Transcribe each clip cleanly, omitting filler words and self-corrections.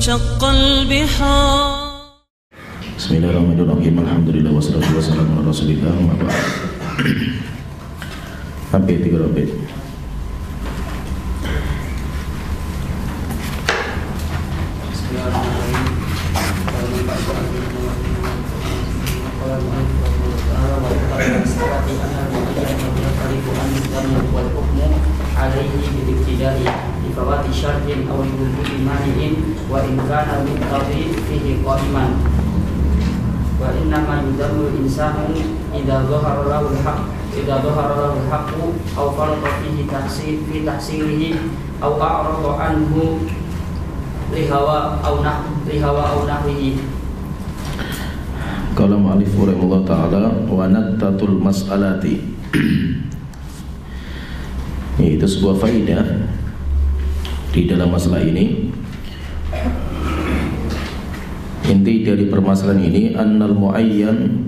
وانشق البحار. Bismillahirrahmanirrahim. Alhamdulillah wassalatu wassalamu ala Rasulillah. Sampai 3 robek. alaihi bidiktida'i difawati syartin aw wujudi mani'in wa in kana muqtadi fihi qa'iman wa innama yudammu insanu idza dhahara lahu al-haqqu aw farqa fihi tahsilihi aw a'rada anhu lihawa aw nahwihi. Qala mu'allif rahimahullah ta'ala wa naktatul mas'alati. Itu sebuah faidah di dalam masalah ini. Inti dari permasalahan ini annal muayyan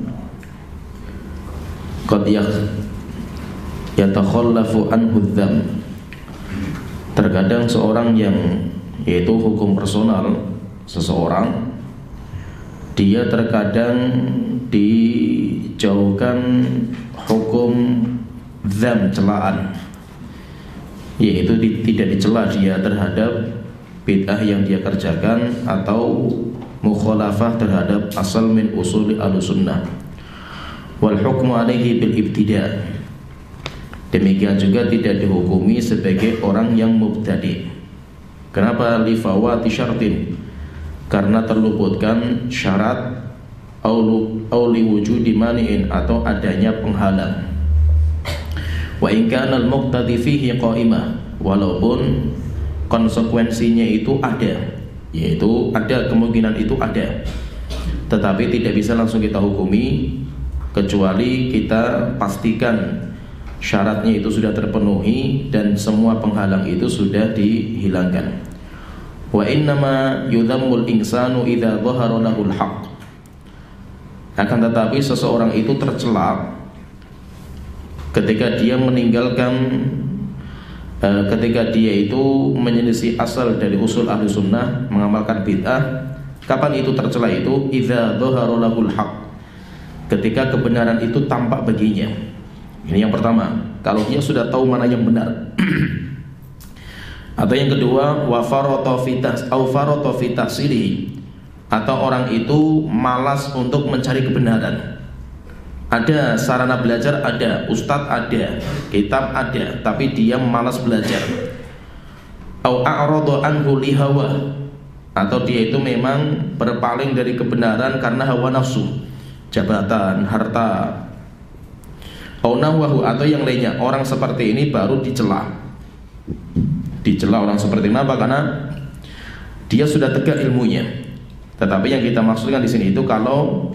qad yatakhallafu anhu dzam. Terkadang seorang yang, yaitu hukum personal seseorang, dia terkadang dijauhkan hukum dzam, celaan, yaitu tidak dicela dia terhadap bid'ah yang dia kerjakan atau mukhalafah terhadap asal min usuli ahlussunnah. Wal hukmu alaihi bil ibtida'. Demikian juga tidak dihukumi sebagai orang yang mubtadi'. Kenapa? Li fawati syartin, karena terluputkan syarat au li wujudi mani'in, atau adanya penghalang. Wa in kana al-muqtadi fihi qa'imah, walaupun konsekuensinya itu ada, yaitu ada kemungkinan itu ada, tetapi tidak bisa langsung kita hukumi kecuali kita pastikan syaratnya itu sudah terpenuhi dan semua penghalang itu sudah dihilangkan. Wa innama yudhammul insanu idza dhahara lahul haqq. Akan tetapi seseorang itu tercela ketika dia meninggalkan, ketika dia itu menyelisih asal dari usul ahli sunnah, mengamalkan bid'ah. Kapan itu tercela? Itu idza dhahara lahul haqq, ketika kebenaran itu tampak baginya. Ini yang pertama, kalau dia sudah tahu mana yang benar. Atau yang kedua, wa farata fi tahsilihi, atau orang itu malas untuk mencari kebenaran. Ada sarana belajar, ada ustadz, ada kitab, ada, tapi dia malas belajar. Au a'rada anhu lihawa, atau dia itu memang berpaling dari kebenaran karena hawa nafsu, jabatan, harta. Au nahwahu, atau yang lainnya. Orang seperti ini baru dicela. Dicela orang seperti kenapa? Karena dia sudah tegak ilmunya. Tetapi yang kita maksudkan di sini itu kalau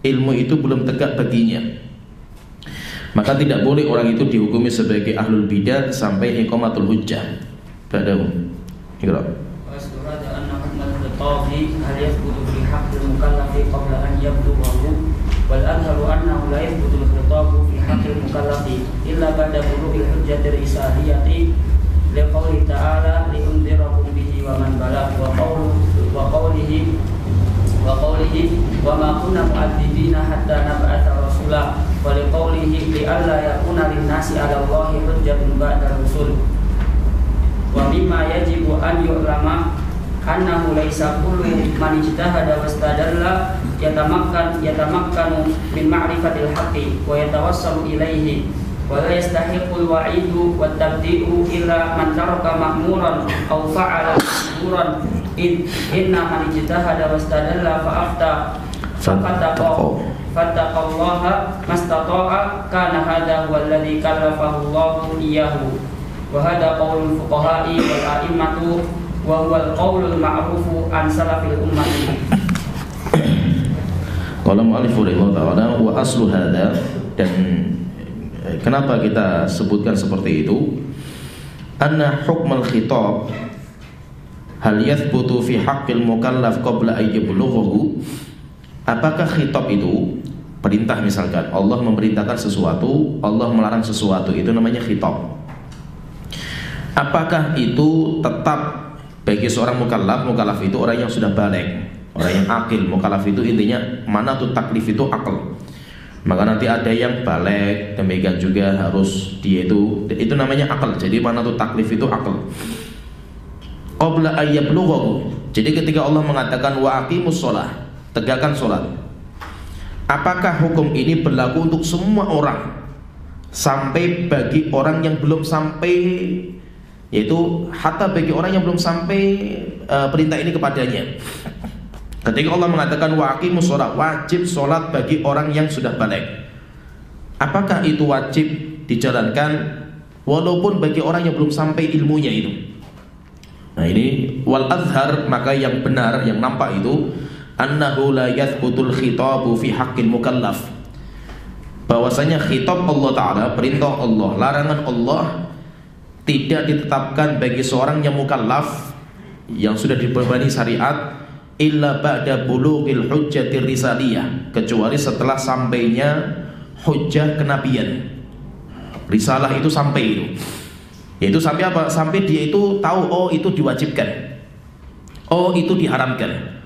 ilmu itu belum tegak baginya, maka tidak boleh orang itu dihukumi sebagai ahlul bidah sampai iqamatul hujjah. Ba'dahu. Iqra. Wasdurada anna hukmal khitabi hal yathbutu fi haqqil mukallafi qabla an yabdughahu wal adharu annahu la yathbutu al-khitabu fi haqqil mukallafi illa ba'da bulughil hujjati risaliyati liqauli ta'ala li'undhirakum bihi wa man balagha wa qawlihi wa ma kunna mu'adzibina hatta nab'atha rasula wa liqaulihi li alla yakuna lin-nasi 'ala Allahi hujjatun ba'da rusul. Wa mimma yajibu an yu'lama annahu laisa kullu man ijtahada wastadalla yatamakkanu min ma'rifatil haqqi wa yatawassalu ilaihi wa la yastahiqul wa'idu wat tabdi'u illa man taraka ma'muran aw fa'ala ma'muran. Inna man ijtahada wastadalla fa'afta fattaqallaha mastata'a kana hadha huwa alladhi kallafahu Allahu iyyahu wa hadha qaulul fuqaha'i wal a'immatu wa huwa al-qaulul ma'rufu an salafil ummati. Qala mu'allif rahimahullah ta'ala wa aslu hadha, dan kenapa kita sebutkan seperti itu, anna hukmal khitab hal yathbutu fi haqqil mukallaf qabla ay yablughahu. Apakah khitab itu perintah, misalkan Allah memerintahkan sesuatu, Allah melarang sesuatu, itu namanya khitab. Apakah itu tetap Bagi seorang mukallaf itu orang yang sudah balik, orang yang akil. Mukallaf itu intinya mana tuh taklif itu akal. Maka nanti ada yang balik, demikian juga harus dia itu namanya akal. Jadi mana tuh taklif itu akal. Qabla ayyablughu. Jadi ketika Allah mengatakan wa aqimus shalah, tegakkan salat. Apakah hukum ini berlaku untuk semua orang sampai bagi orang yang belum sampai, yaitu hatta bagi orang yang belum sampai perintah ini kepadanya. Ketika Allah mengatakan wa aqimus shalah, wajib salat bagi orang yang sudah balik. Apakah itu wajib dijalankan walaupun bagi orang yang belum sampai ilmunya itu? Nah ini wal azhar, maka yang benar, yang nampak itu annahu la yathbutul khitabu fi haqqil mukallaf, bahwasanya khitab Allah Ta'ala, perintah Allah, larangan Allah tidak ditetapkan bagi seorang yang mukallaf yang sudah dibebani syariat illa ba'da bulughil hujjatir risaliyah, kecuali setelah sampainya hujjah kenabian. Risalah itu sampai itu, yaitu sampai apa? Sampai dia itu tahu oh itu diwajibkan, oh itu diharamkan.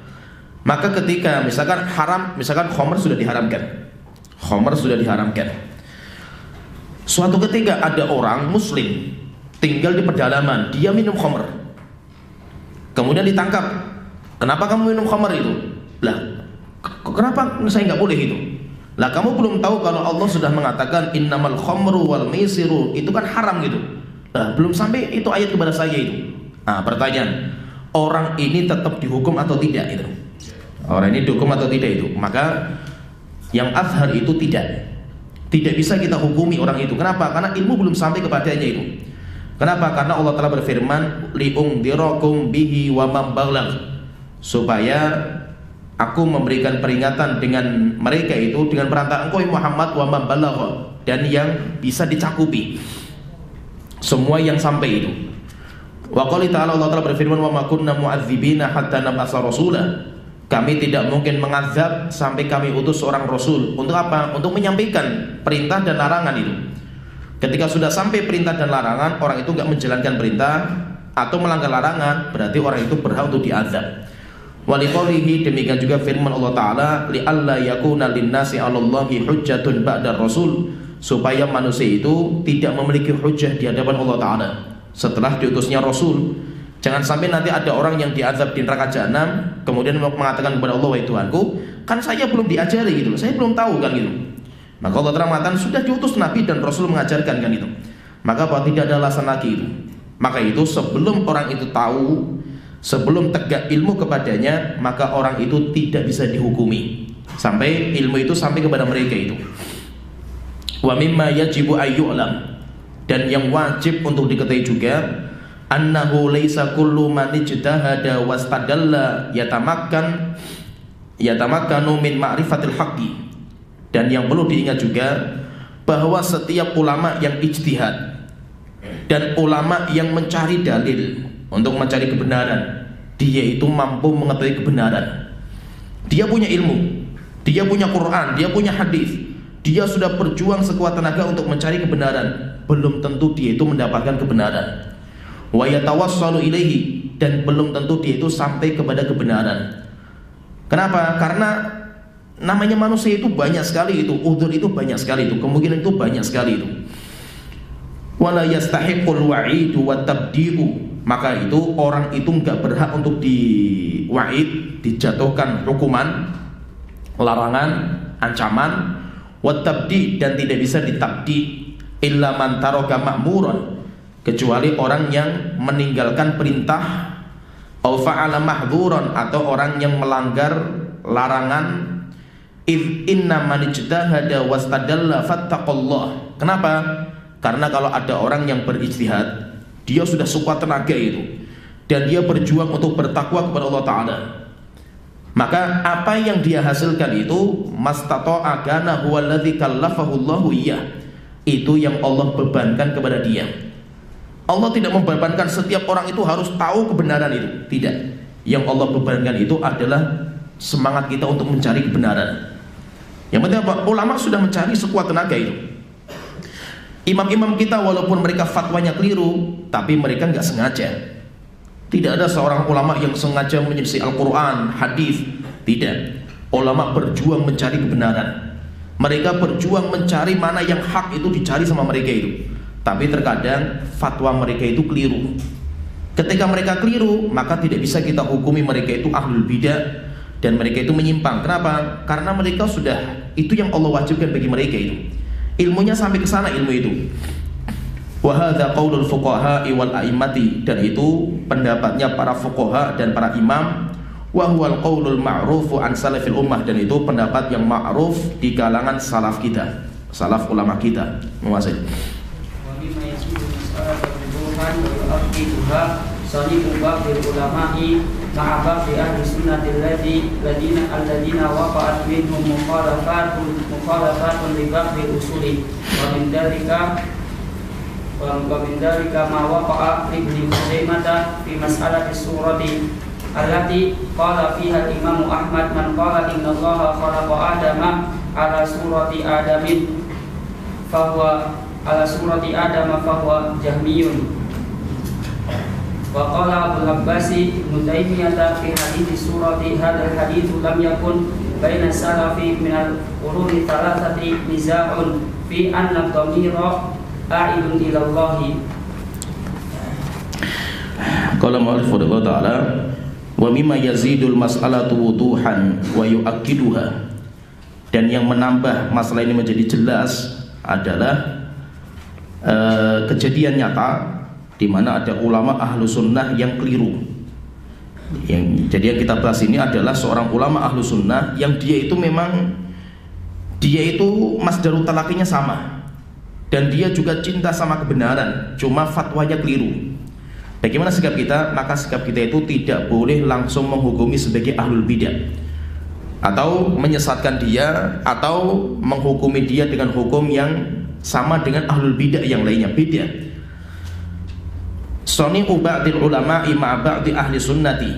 Maka ketika misalkan khamr sudah diharamkan, suatu ketika ada orang muslim tinggal di pedalaman, dia minum khamr, kemudian ditangkap. Kenapa kamu minum khamr itu? Lah, kenapa saya nggak boleh itu? Lah kamu belum tahu kalau Allah sudah mengatakan innamal khamru wal maisiru, itu kan haram gitu. Lah belum sampai itu ayat kepada saya itu. Nah pertanyaan, orang ini tetap dihukum atau tidak itu? Orang ini dihukum atau tidak itu? Maka yang azhar itu tidak bisa kita hukumi orang itu. Kenapa? Karena ilmu belum sampai kepadanya itu. Kenapa? Karena Allah telah berfirman li'ungdirakum bihi wa man balagh, supaya aku memberikan peringatan dengan mereka itu, dengan perantara engkau Muhammad, wa man balagh, dan yang bisa dicakupi, semua yang sampai itu. Wa qali ta'ala, Allah telah berfirman wa ma kunna mu'adzibina hatta nab'atsa rasula, kami tidak mungkin mengazab sampai kami utus seorang rasul. Untuk apa? Untuk menyampaikan perintah dan larangan itu. Ketika sudah sampai perintah dan larangan, orang itu enggak menjalankan perintah atau melanggar larangan, berarti orang itu berhak untuk diazab. Waliqaulihi, demikian juga firman Allah Ta'ala li'alla yakuna linnasi 'alallahi hujjatun ba'da rasul, supaya manusia itu tidak memiliki hujjah di hadapan Allah Ta'ala setelah diutusnya rasul. Jangan sampai nanti ada orang yang diazab di neraka jahanam kemudian mengatakan kepada Allah, wahai Tuhanku, kan saya belum diajari gitu, saya belum tahu kan gitu. Maka Allah Ta'ala mengatakan sudah diutus Nabi dan Rasul mengajarkan kan itu. Maka apa, tidak ada alasan lagi itu. Maka itu sebelum orang itu tahu, sebelum tegak ilmu kepadanya, maka orang itu tidak bisa dihukumi sampai ilmu itu sampai kepada mereka itu. Wa mimma yajibu ayyu'lam, dan yang wajib untuk diketahui juga annahu laisa kullu man ijtahada wastadalla yatamakkanu min ma'rifatil haqqi, dan yang perlu diingat juga bahwa setiap ulama yang ijtihad dan ulama yang mencari dalil untuk mencari kebenaran, dia itu mampu mengetahui kebenaran. Dia punya ilmu, dia punya Quran, dia punya hadis, dia sudah berjuang sekuat tenaga untuk mencari kebenaran, belum tentu dia itu mendapatkan kebenaran. Wa yatawassalu ilaihi, dan belum tentu dia itu sampai kepada kebenaran. Kenapa? Karena namanya manusia itu banyak sekali itu, udzur itu banyak sekali itu, kemungkinan itu banyak sekali itu. Wala yastahiqul wa'idu wa tabdi'u, maka itu orang itu enggak berhak untuk diwa'id, dijatuhkan hukuman, larangan, ancaman, wa tabdi', dan tidak bisa ditabdi, illa man taraka ma'muran, kecuali orang yang meninggalkan perintah, au fa'ala mahdzuran, atau orang yang melanggar larangan. Inna man ijtahada wastadalla fattaqullah. Kenapa? Karena kalau ada orang yang berijtihad, dia sudah sekuat tenaga itu, dan dia berjuang untuk bertakwa kepada Allah Ta'ala, maka apa yang dia hasilkan itu mastata'a kana huwallazi kallafahu Allahu iyyah, itu yang Allah bebankan kepada dia. Allah tidak membebankan setiap orang itu harus tahu kebenaran itu, tidak. Yang Allah bebankan itu adalah semangat kita untuk mencari kebenaran. Yang penting apa? Ulama sudah mencari sekuat tenaga itu. Imam-imam kita walaupun mereka fatwanya keliru, tapi mereka nggak sengaja. Tidak ada seorang ulama yang sengaja menyelisih Al-Quran, hadis. Tidak. Ulama berjuang mencari kebenaran. Mereka berjuang mencari mana yang hak, itu dicari sama mereka itu. Tapi terkadang fatwa mereka itu keliru. Ketika mereka keliru, maka tidak bisa kita hukumi mereka itu ahlul bidah dan mereka itu menyimpang. Kenapa? Karena mereka sudah, itu yang Allah wajibkan bagi mereka itu. Ilmunya sampai ke sana ilmu itu. Wa hadza qaulul fuqaha'i wal a'immati, dan itu pendapatnya para fuqaha dan para imam. Wa huwal qaulul ma'rufu an salafil ummah, dan itu pendapat yang ma'ruf di kalangan salaf kita, salaf ulama kita menguasai. Wa mimma yasiru mas'alat al-wuduhan wa yu'aqqiduha salihu ba'dil ulama'i ma'a ba'di ahli sunnati alladhina waqa'at minhum mukhalafatun li ba'dil usuli wa min dhalika ma waqa'a li Ibnu Khuzaimah fi mas'alati surati allati qala fiha al-Imam Ahmad man qala inna Allaha khalaqa Adama ala surati Adamin fahuwa ala surati Adam fahuwa Jahmiyun. Wa qala Abu Abbasi Ibnu Taimiyah fi hadits surati hadzal hadits lam yakun baina salafi min al-quruni thalathati niza'un fi anna dhamira a'idun ila Allah. Qala mu'allif rahimahullah ta'ala, wa mimma yazidul mas'alatu wuduhan wa yu'akkiduha, dan yang menambah masalah ini menjadi jelas adalah kejadian nyata di mana ada ulama ahlu sunnah yang keliru. Jadi yang kita bahas ini adalah seorang ulama ahlu sunnah yang dia itu memang masdarut talaqinya sama, dan dia juga cinta sama kebenaran, cuma fatwanya keliru. Bagaimana sikap kita? Maka sikap kita itu tidak boleh langsung menghukumi sebagai ahlul bidah, atau menyesatkan dia, atau menghukumi dia dengan hukum yang sama dengan ahlul bidah yang lainnya. Beda. Sani'u ba'dil ulama'i ma'a ba'di ahli sunnati.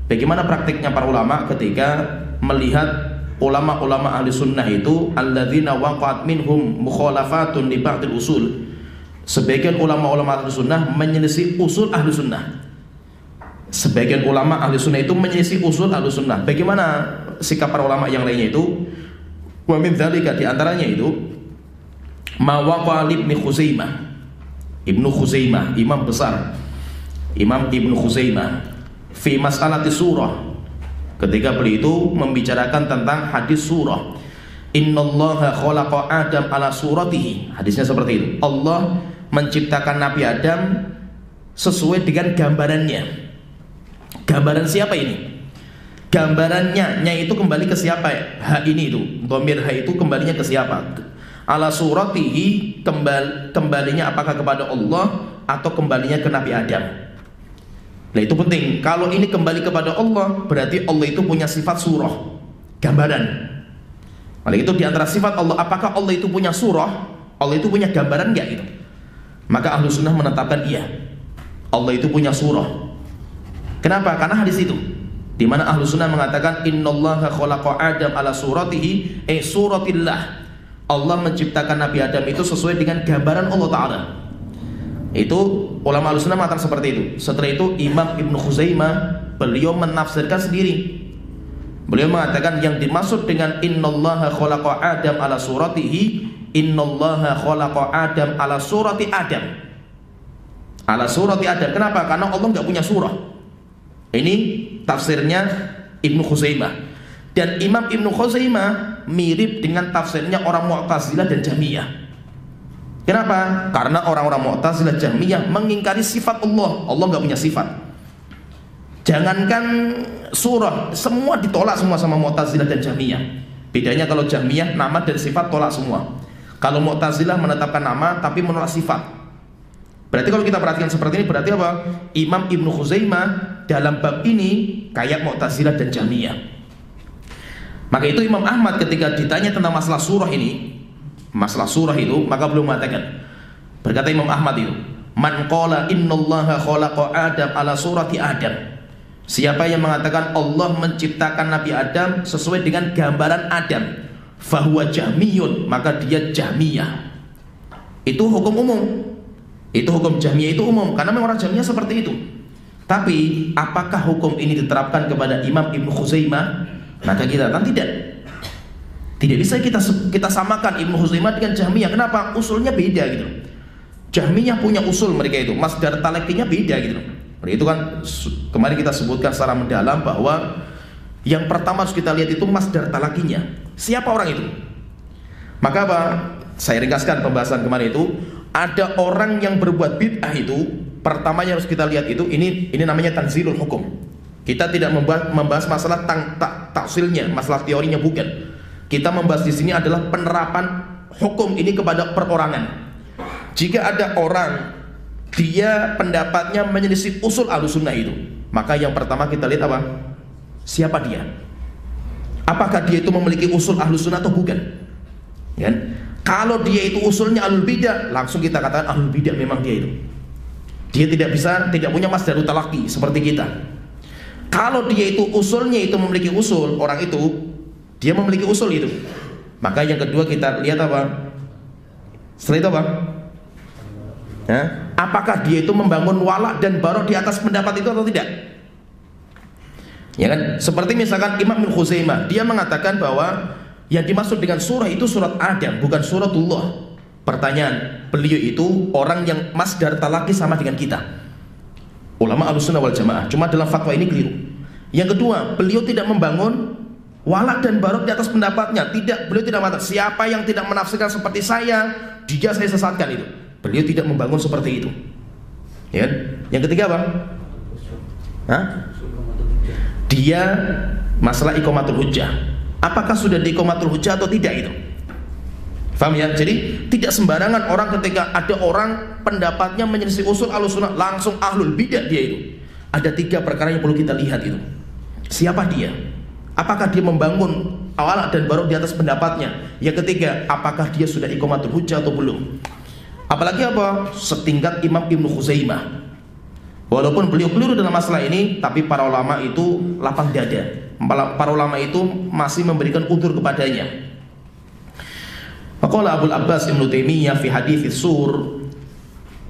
Bagaimana praktiknya para ulama ketika melihat ulama-ulama ahli sunnah itu alladzina waqa'at minhum mukhalafatun li ba'dil usul. Sebagian ulama-ulama ahli sunnah menyelisih usul ahli sunnah. Sebagian ulama ahli sunnah itu menyelisih usul ahli sunnah. Bagaimana sikap para ulama yang lainnya itu? Wa min dzalika, di antaranya itu ma waqa'a Ibnu Khuzaimah. Ibnu Khuzaimah, imam besar, Imam Ibnu Khuzaimah fi mas'alati surah, ketika beliau itu membicarakan tentang hadis surah. Innallaha khalaqa Adam ala suratihi. Hadisnya seperti itu. Allah menciptakan Nabi Adam sesuai dengan gambarannya. Gambaran siapa ini? Gambarannya, nya itu kembali ke siapa? Ha ini itu. Dhamir ha itu kembalinya ke siapa? Ala suratihi, kembalinya apakah kepada Allah atau kembalinya ke Nabi Adam? Nah itu penting. Kalau ini kembali kepada Allah, berarti Allah itu punya sifat surah, gambaran. Oleh itu di antara sifat Allah, apakah Allah itu punya surah? Allah itu punya gambaran enggak gitu? Maka ahlu sunnah menetapkan iya, Allah itu punya surah. Kenapa? Karena hadis itu, di mana ahlu sunnah mengatakan innallaha khalaqa Adam ala suratihi, suratillah. Allah menciptakan Nabi Adam itu sesuai dengan gambaran Allah Ta'ala. Itu ulama ahlu sunnah mengatakan seperti itu. Setelah itu Imam Ibnu Khuzaimah, beliau menafsirkan sendiri. Beliau mengatakan yang dimaksud dengan innallaha khalaqa Adam ala suratihi, innallaha khalaqa Adam ala surati Adam. Ala surati Adam. Kenapa? Karena Allah enggak punya surah. Ini tafsirnya Ibnu Khuzaimah. Dan Imam Ibnu Khuzaimah mirip dengan tafsirnya orang Mu'tazilah dan Jahmiyah. Kenapa? Karena orang-orang Mu'tazilah Jahmiyah mengingkari sifat Allah. Allah enggak punya sifat. Jangankan surah, semua ditolak semua sama Mu'tazilah dan Jahmiyah. Bedanya kalau Jahmiyah nama dan sifat tolak semua. Kalau Mu'tazilah menetapkan nama tapi menolak sifat. Berarti kalau kita perhatikan seperti ini, berarti apa? Imam Ibnu Khuzaimah dalam bab ini kayak Mu'tazilah dan Jahmiyah. Maka itu Imam Ahmad ketika ditanya tentang masalah surah ini, masalah surah itu, maka beliau mengatakan, berkata Imam Ahmad itu, man qala innallaha khalaqa Adam ala surati Adam. Siapa yang mengatakan Allah menciptakan Nabi Adam sesuai dengan gambaran Adam, fahuwa Jahmiyun, maka dia Jahmiyah. Itu hukum umum. Itu hukum Jahmiyah itu umum, karena memang orang Jahmiyah seperti itu. Tapi apakah hukum ini diterapkan kepada Imam Ibnu Khuzaimah? Maka kita katakan tidak. Tidak bisa kita samakan Ibnu Khuzaimah dengan Jahmiyah. Kenapa? Usulnya beda gitu. Jahmiyah punya usul mereka itu, masdar talaqinya beda gitu. Itu kan kemarin kita sebutkan secara mendalam bahwa yang pertama harus kita lihat itu masdar talaqinya. Siapa orang itu? Maka apa? Saya ringkaskan pembahasan kemarin itu. Ada orang yang berbuat bid'ah itu, pertamanya harus kita lihat itu, ini namanya tanzilul hukum. Kita tidak membahas masalah taksilnya, masalah teorinya, bukan. Kita membahas di sini adalah penerapan hukum ini kepada perorangan. Jika ada orang dia pendapatnya menyelisih usul Ahlussunnah itu, maka yang pertama kita lihat apa? Siapa dia? Apakah dia itu memiliki usul Ahlussunnah atau bukan? Kan? Kalau dia itu usulnya ahlul bidah, langsung kita katakan ahlul bidah memang dia itu. Dia tidak punya masdarut talaqi seperti kita. Kalau dia itu usulnya itu memiliki usul, orang itu dia memiliki usul itu. Maka yang kedua kita lihat apa? Setelah itu apa? Apakah dia itu membangun wala dan barok di atas pendapat itu atau tidak? Ya kan? Seperti misalkan Imam Ibnu Khuzaimah, dia mengatakan bahwa yang dimaksud dengan surah itu surat Adam, bukan suratullah. Pertanyaan, beliau itu orang yang masdar talaqi sama dengan kita, ulama Ahlussunnah wal Jamaah. Cuma dalam fatwa ini keliru. Yang kedua, beliau tidak membangun walak dan barok di atas pendapatnya. Beliau tidak mengatakan siapa yang tidak menafsirkan seperti saya sesatkan itu. Beliau tidak membangun seperti itu. Ya. Yang ketiga apa? Dia masalah iqamatul hujjah. Apakah sudah di iqamatul hujjah atau tidak itu? Faham ya? Jadi tidak sembarangan orang ketika ada orang pendapatnya menyelisih usul Ahlussunnah langsung ahlul bidah dia itu. Ada 3 perkara yang perlu kita lihat itu. Siapa dia? Apakah dia membangun awal dan barok di atas pendapatnya? Yang ketiga, apakah dia sudah iqamatul hujjah atau belum? Apalagi apa? Setingkat Imam Ibnu Khuzaimah. Walaupun beliau keliru dalam masalah ini, tapi para ulama itu lapang dada. Para ulama itu masih memberikan udzur kepadanya. Maqala Abul Abbas Ibnu Taimiyah fi hadits sur.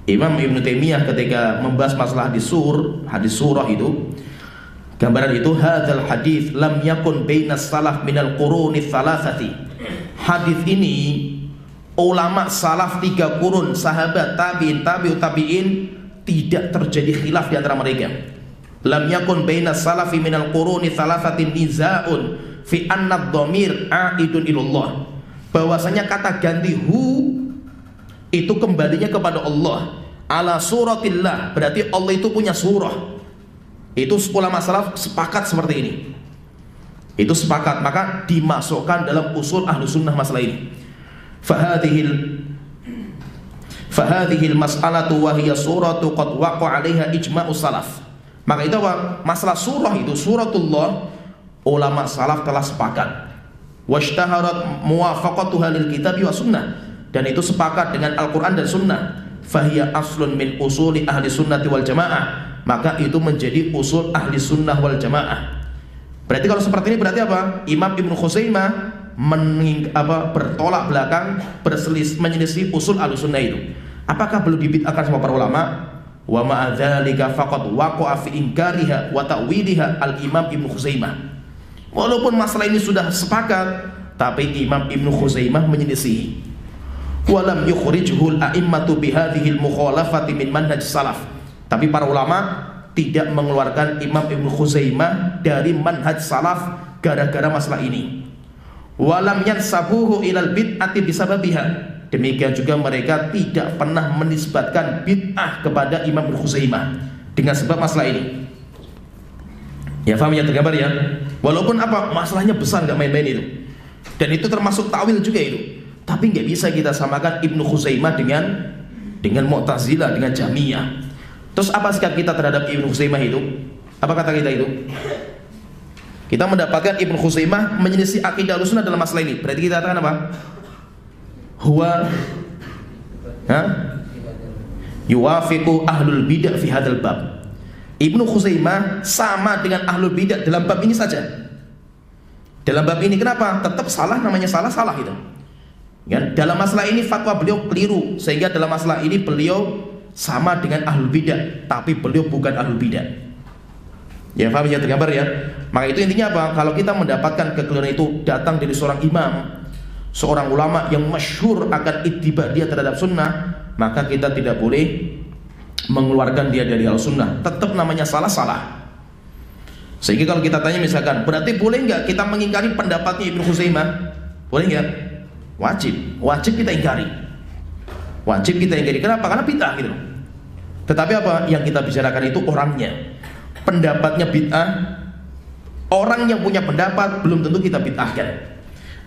Imam Ibnu Taimiyah ketika membahas masalah hadis surah itu, gambaran itu, hadzal hadits lam yakun bainas salaf minal quruni tsalatsati. Hadis ini ulama salaf 3 kurun, sahabat, tabi'in, tabi'ut tabi'in, tidak terjadi khilaf di antara mereka. Lam yakun bainas salafi minal quruni thalathatin nizaun fi anna dhamir a'idun ilallah. Bahwasanya kata ganti hu itu kembalinya kepada Allah. Ala suratillah, berarti Allah itu punya surah. Itu ulama salaf sepakat seperti ini. Itu sepakat, maka dimasukkan dalam usul Ahlussunnah masalah ini. Fahadhil mas'alatu wa hiya suratu qad waqa 'alaiha ijma'us salaf. Maka itu apa? Masalah surah itu, suratullah, ulama salaf telah sepakat. Washtaharat muwafaqatuha lil kitabi wa sunnah, dan itu sepakat dengan Al-Quran dan sunnah. Fahiya aslun min usuli ahli sunnati wal jamaah, maka itu menjadi usul ahli sunnah wal jamaah. Berarti kalau seperti ini berarti apa? Imam Ibnu Khuzaimah bertolak belakang, menyelisih usul ahli sunnah itu. Apakah belum dibid'ahkan sama para ulama? Wa ma'adzalika faqad waqa'a fi inkariha wa ta'wiliha al-Imam Ibnu Khuzaimah. Walaupun masalah ini sudah sepakat, tapi Imam Ibnu Khuzaimah menyelisihi. Wa lam yukhrijhu al-a'immatu bihadhihi al-mukhalafati min manhaj salaf. Tapi para ulama tidak mengeluarkan Imam Ibnu Khuzaimah dari manhaj salaf gara-gara masalah ini. Wa lam yansabuhu ilal bid'ati bisababiha. Demikian juga mereka tidak pernah menisbatkan bid'ah kepada Imam Ibnu Khuzaimah dengan sebab masalah ini. Ya, paham ya, tergambar ya. Walaupun apa masalahnya besar, nggak main-main itu. Dan itu termasuk ta'wil juga itu. Tapi nggak bisa kita samakan Ibnu Khuzaimah dengan Mu'tazilah, dengan Jahmiyah. Terus apa sikap kita terhadap Ibnu Khuzaimah itu? Apa kata kita itu? Kita mendapatkan Ibnu Khuzaimah menyelisih akidah Ahlussunnah dalam masalah ini. Berarti kita katakan apa? Huwa yuwafiqu ahlul bidah fi hadzal bab. Ibnu Khuzaimah sama dengan ahlul bidah dalam bab ini saja. Dalam bab ini kenapa? Tetap salah, namanya salah itu. Ya, dalam masalah ini fatwa beliau keliru, sehingga dalam masalah ini beliau sama dengan ahlul bidah, tapi beliau bukan ahlul bidah. Ya, paham ya, tergambar ya. Maka itu intinya apa? Kalau kita mendapatkan kekeliruan itu datang dari seorang imam, seorang ulama yang masyhur akan ittiba dia terhadap sunnah, maka kita tidak boleh mengeluarkan dia dari al-sunnah. Tetap namanya salah. Sehingga kalau kita tanya misalkan, berarti boleh nggak kita mengingkari pendapatnya Ibnu Khuzaimah? Boleh nggak? Wajib kita ingkari. Kenapa? Karena bid'ah gitu. Tetapi apa yang kita bicarakan itu orangnya. Pendapatnya bid'ah, orang yang punya pendapat belum tentu kita bid'ahkan.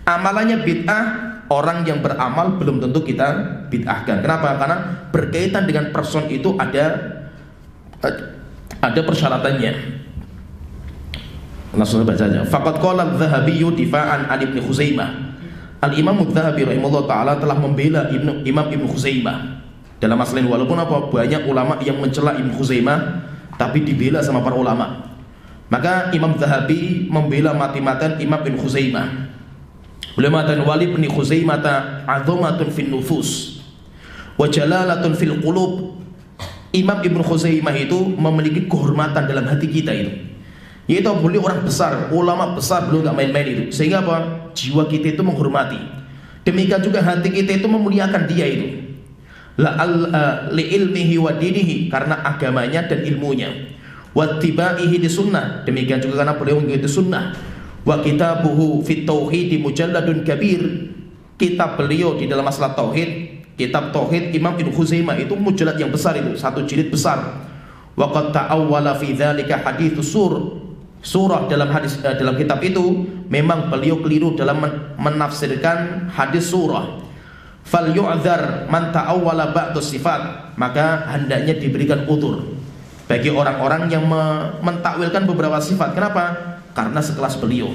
Amalannya bid'ah, orang yang beramal belum tentu kita bid'ahkan. Kenapa? Karena berkaitan dengan person itu ada persyaratannya. Langsung baca saja. Faqad qala adz-Dzahabi difa'an an Ibnu Khuzaimah. Al-Imam adz-Dzahabi rahimahullah taala telah membela Imam Ibnu Khuzaimah dalam masalah ini, walaupun banyak ulama yang mencela Ibnu Khuzaimah, tapi dibela sama para ulama. Maka Imam Dzahabi membela mati-matian Imam Ibnu Khuzaimah. Beliau mengatakan wali Ibnu Khuzaimah azamatun fin nufus wa jalalatun fil qulub. Imam Ibnu Khuzaimah itu memiliki kehormatan dalam hati kita itu. Yaitu beliau orang besar, ulama besar, beliau enggak main-main itu. Sehingga apa? Jiwa kita itu menghormati. Demikian juga hati kita itu memuliakan dia itu. Li ilmihi wa dinihi, karena agamanya dan ilmunya. Wa tibaihi di sunnah, demikian juga karena beliau mengikuti sunnah. Wa kitabuhu fit tauhid mujalladun kabir. Kitab beliau di dalam masalah tauhid, kitab tauhid Imam Ibnu Khuzaimah itu mujallad yang besar itu, satu jilid besar. Wa qad ta'awwala fi dzalika hadits surah dalam kitab itu memang beliau keliru dalam menafsirkan hadis surah. Fal yu'dzar man ta'awwala ba'dus sifat, maka hendaknya diberikan udzur bagi orang-orang yang mentakwilkan beberapa sifat. Kenapa? Karena sekelas beliau.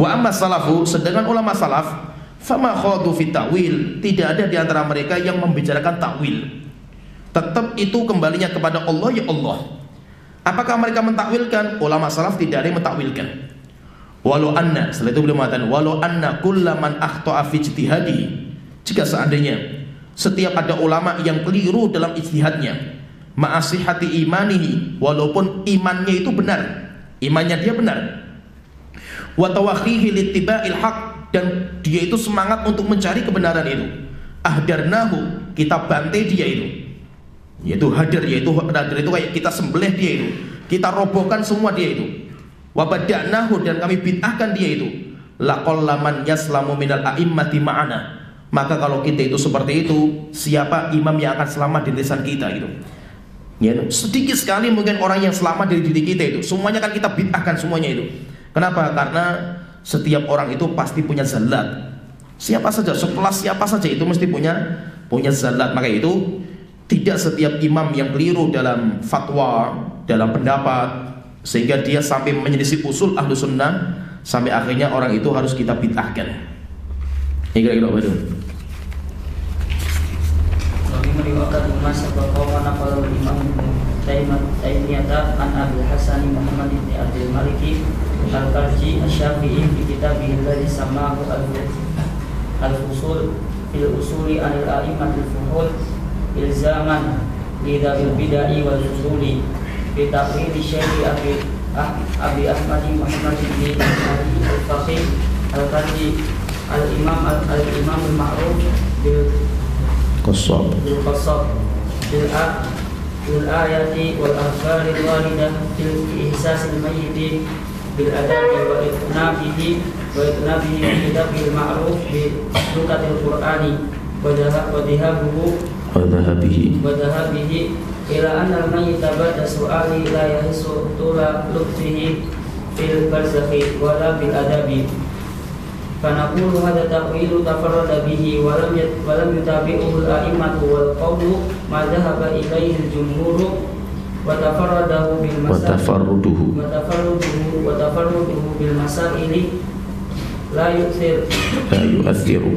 Wa amma salafu, sedangkan ulama salaf, fama khadu fit ta'wil, tidak ada di antara mereka yang membicarakan takwil. Tetap itu kembalinya kepada Allah, ya Allah. Apakah mereka mentakwilkan? Ulama salaf tidak ada yang mentakwilkan. Walau anna, setelah itu beliau mengatakan walau anna kullaman akhta'a fi ijtihadi, jika seandainya setiap ada ulama yang keliru dalam ijtihadnya, ma'asihati imanihi, walaupun imannya itu benar, imannya dia benar, wa tawakhihi littiba'il haq, dan dia itu semangat untuk mencari kebenaran itu, ahdarnahu, kita bantai dia itu, yaitu hadir itu kayak kita sembelih dia itu, kita robohkan semua dia itu, wa bada'nahu, dan kami bid'ahkan dia itu, laqallaman yaslamu minal a'immati ma'ana, maka kalau kita itu seperti itu, siapa imam yang akan selamat di lisan kita gitu. Ya, sedikit sekali mungkin orang yang selamat dari diri kita itu, semuanya kan kita bid'ahkan semuanya itu. Kenapa? Karena setiap orang itu pasti punya zallat. Siapa saja, sekelas siapa saja itu mesti punya zallat. Maka itu tidak setiap imam yang keliru dalam fatwa, dalam pendapat, sehingga dia sampai menyelisih usul ahlu sunnah, sampai akhirnya orang itu harus kita bid'ahkan. Ini kira-kira apa itu? Bagi meriwayatkan masa bahwa naqala Imam Taimiyah an Abil Hasan Muhammad bin Abdul Maliki Al-Qarji Asy-Syafi'i fi kitabih alladzi samahu Al-Fusul fil usuli anil a'immatil fuhul ilzaman lidzabil bid'ah wal usuli fi taqrir Syekh Abi Ahmad Muhammad bin Ali Al-Faqih Al-Qarji Al-Imam al-Ma'ruf bil Qassab bil ayati wal akhbaril walidah fil ihsasil mayyit bil adabi wa itnabihi kitabul ma'ruf bi lugatil qur'ani wa dhahabihi ila anna al-mayyit ba'da su'ali la yahisu tula lubtihi fil barzakhi wala bil adabi. Fanaqulu hadza ta'wilu tafarrada bihi wa lam yutabi'uhu al-a'immatu wal qawlu ma dhahaba ilayhi al-jumhur wa tafarradahu bil masail bil masaili la yu'athiru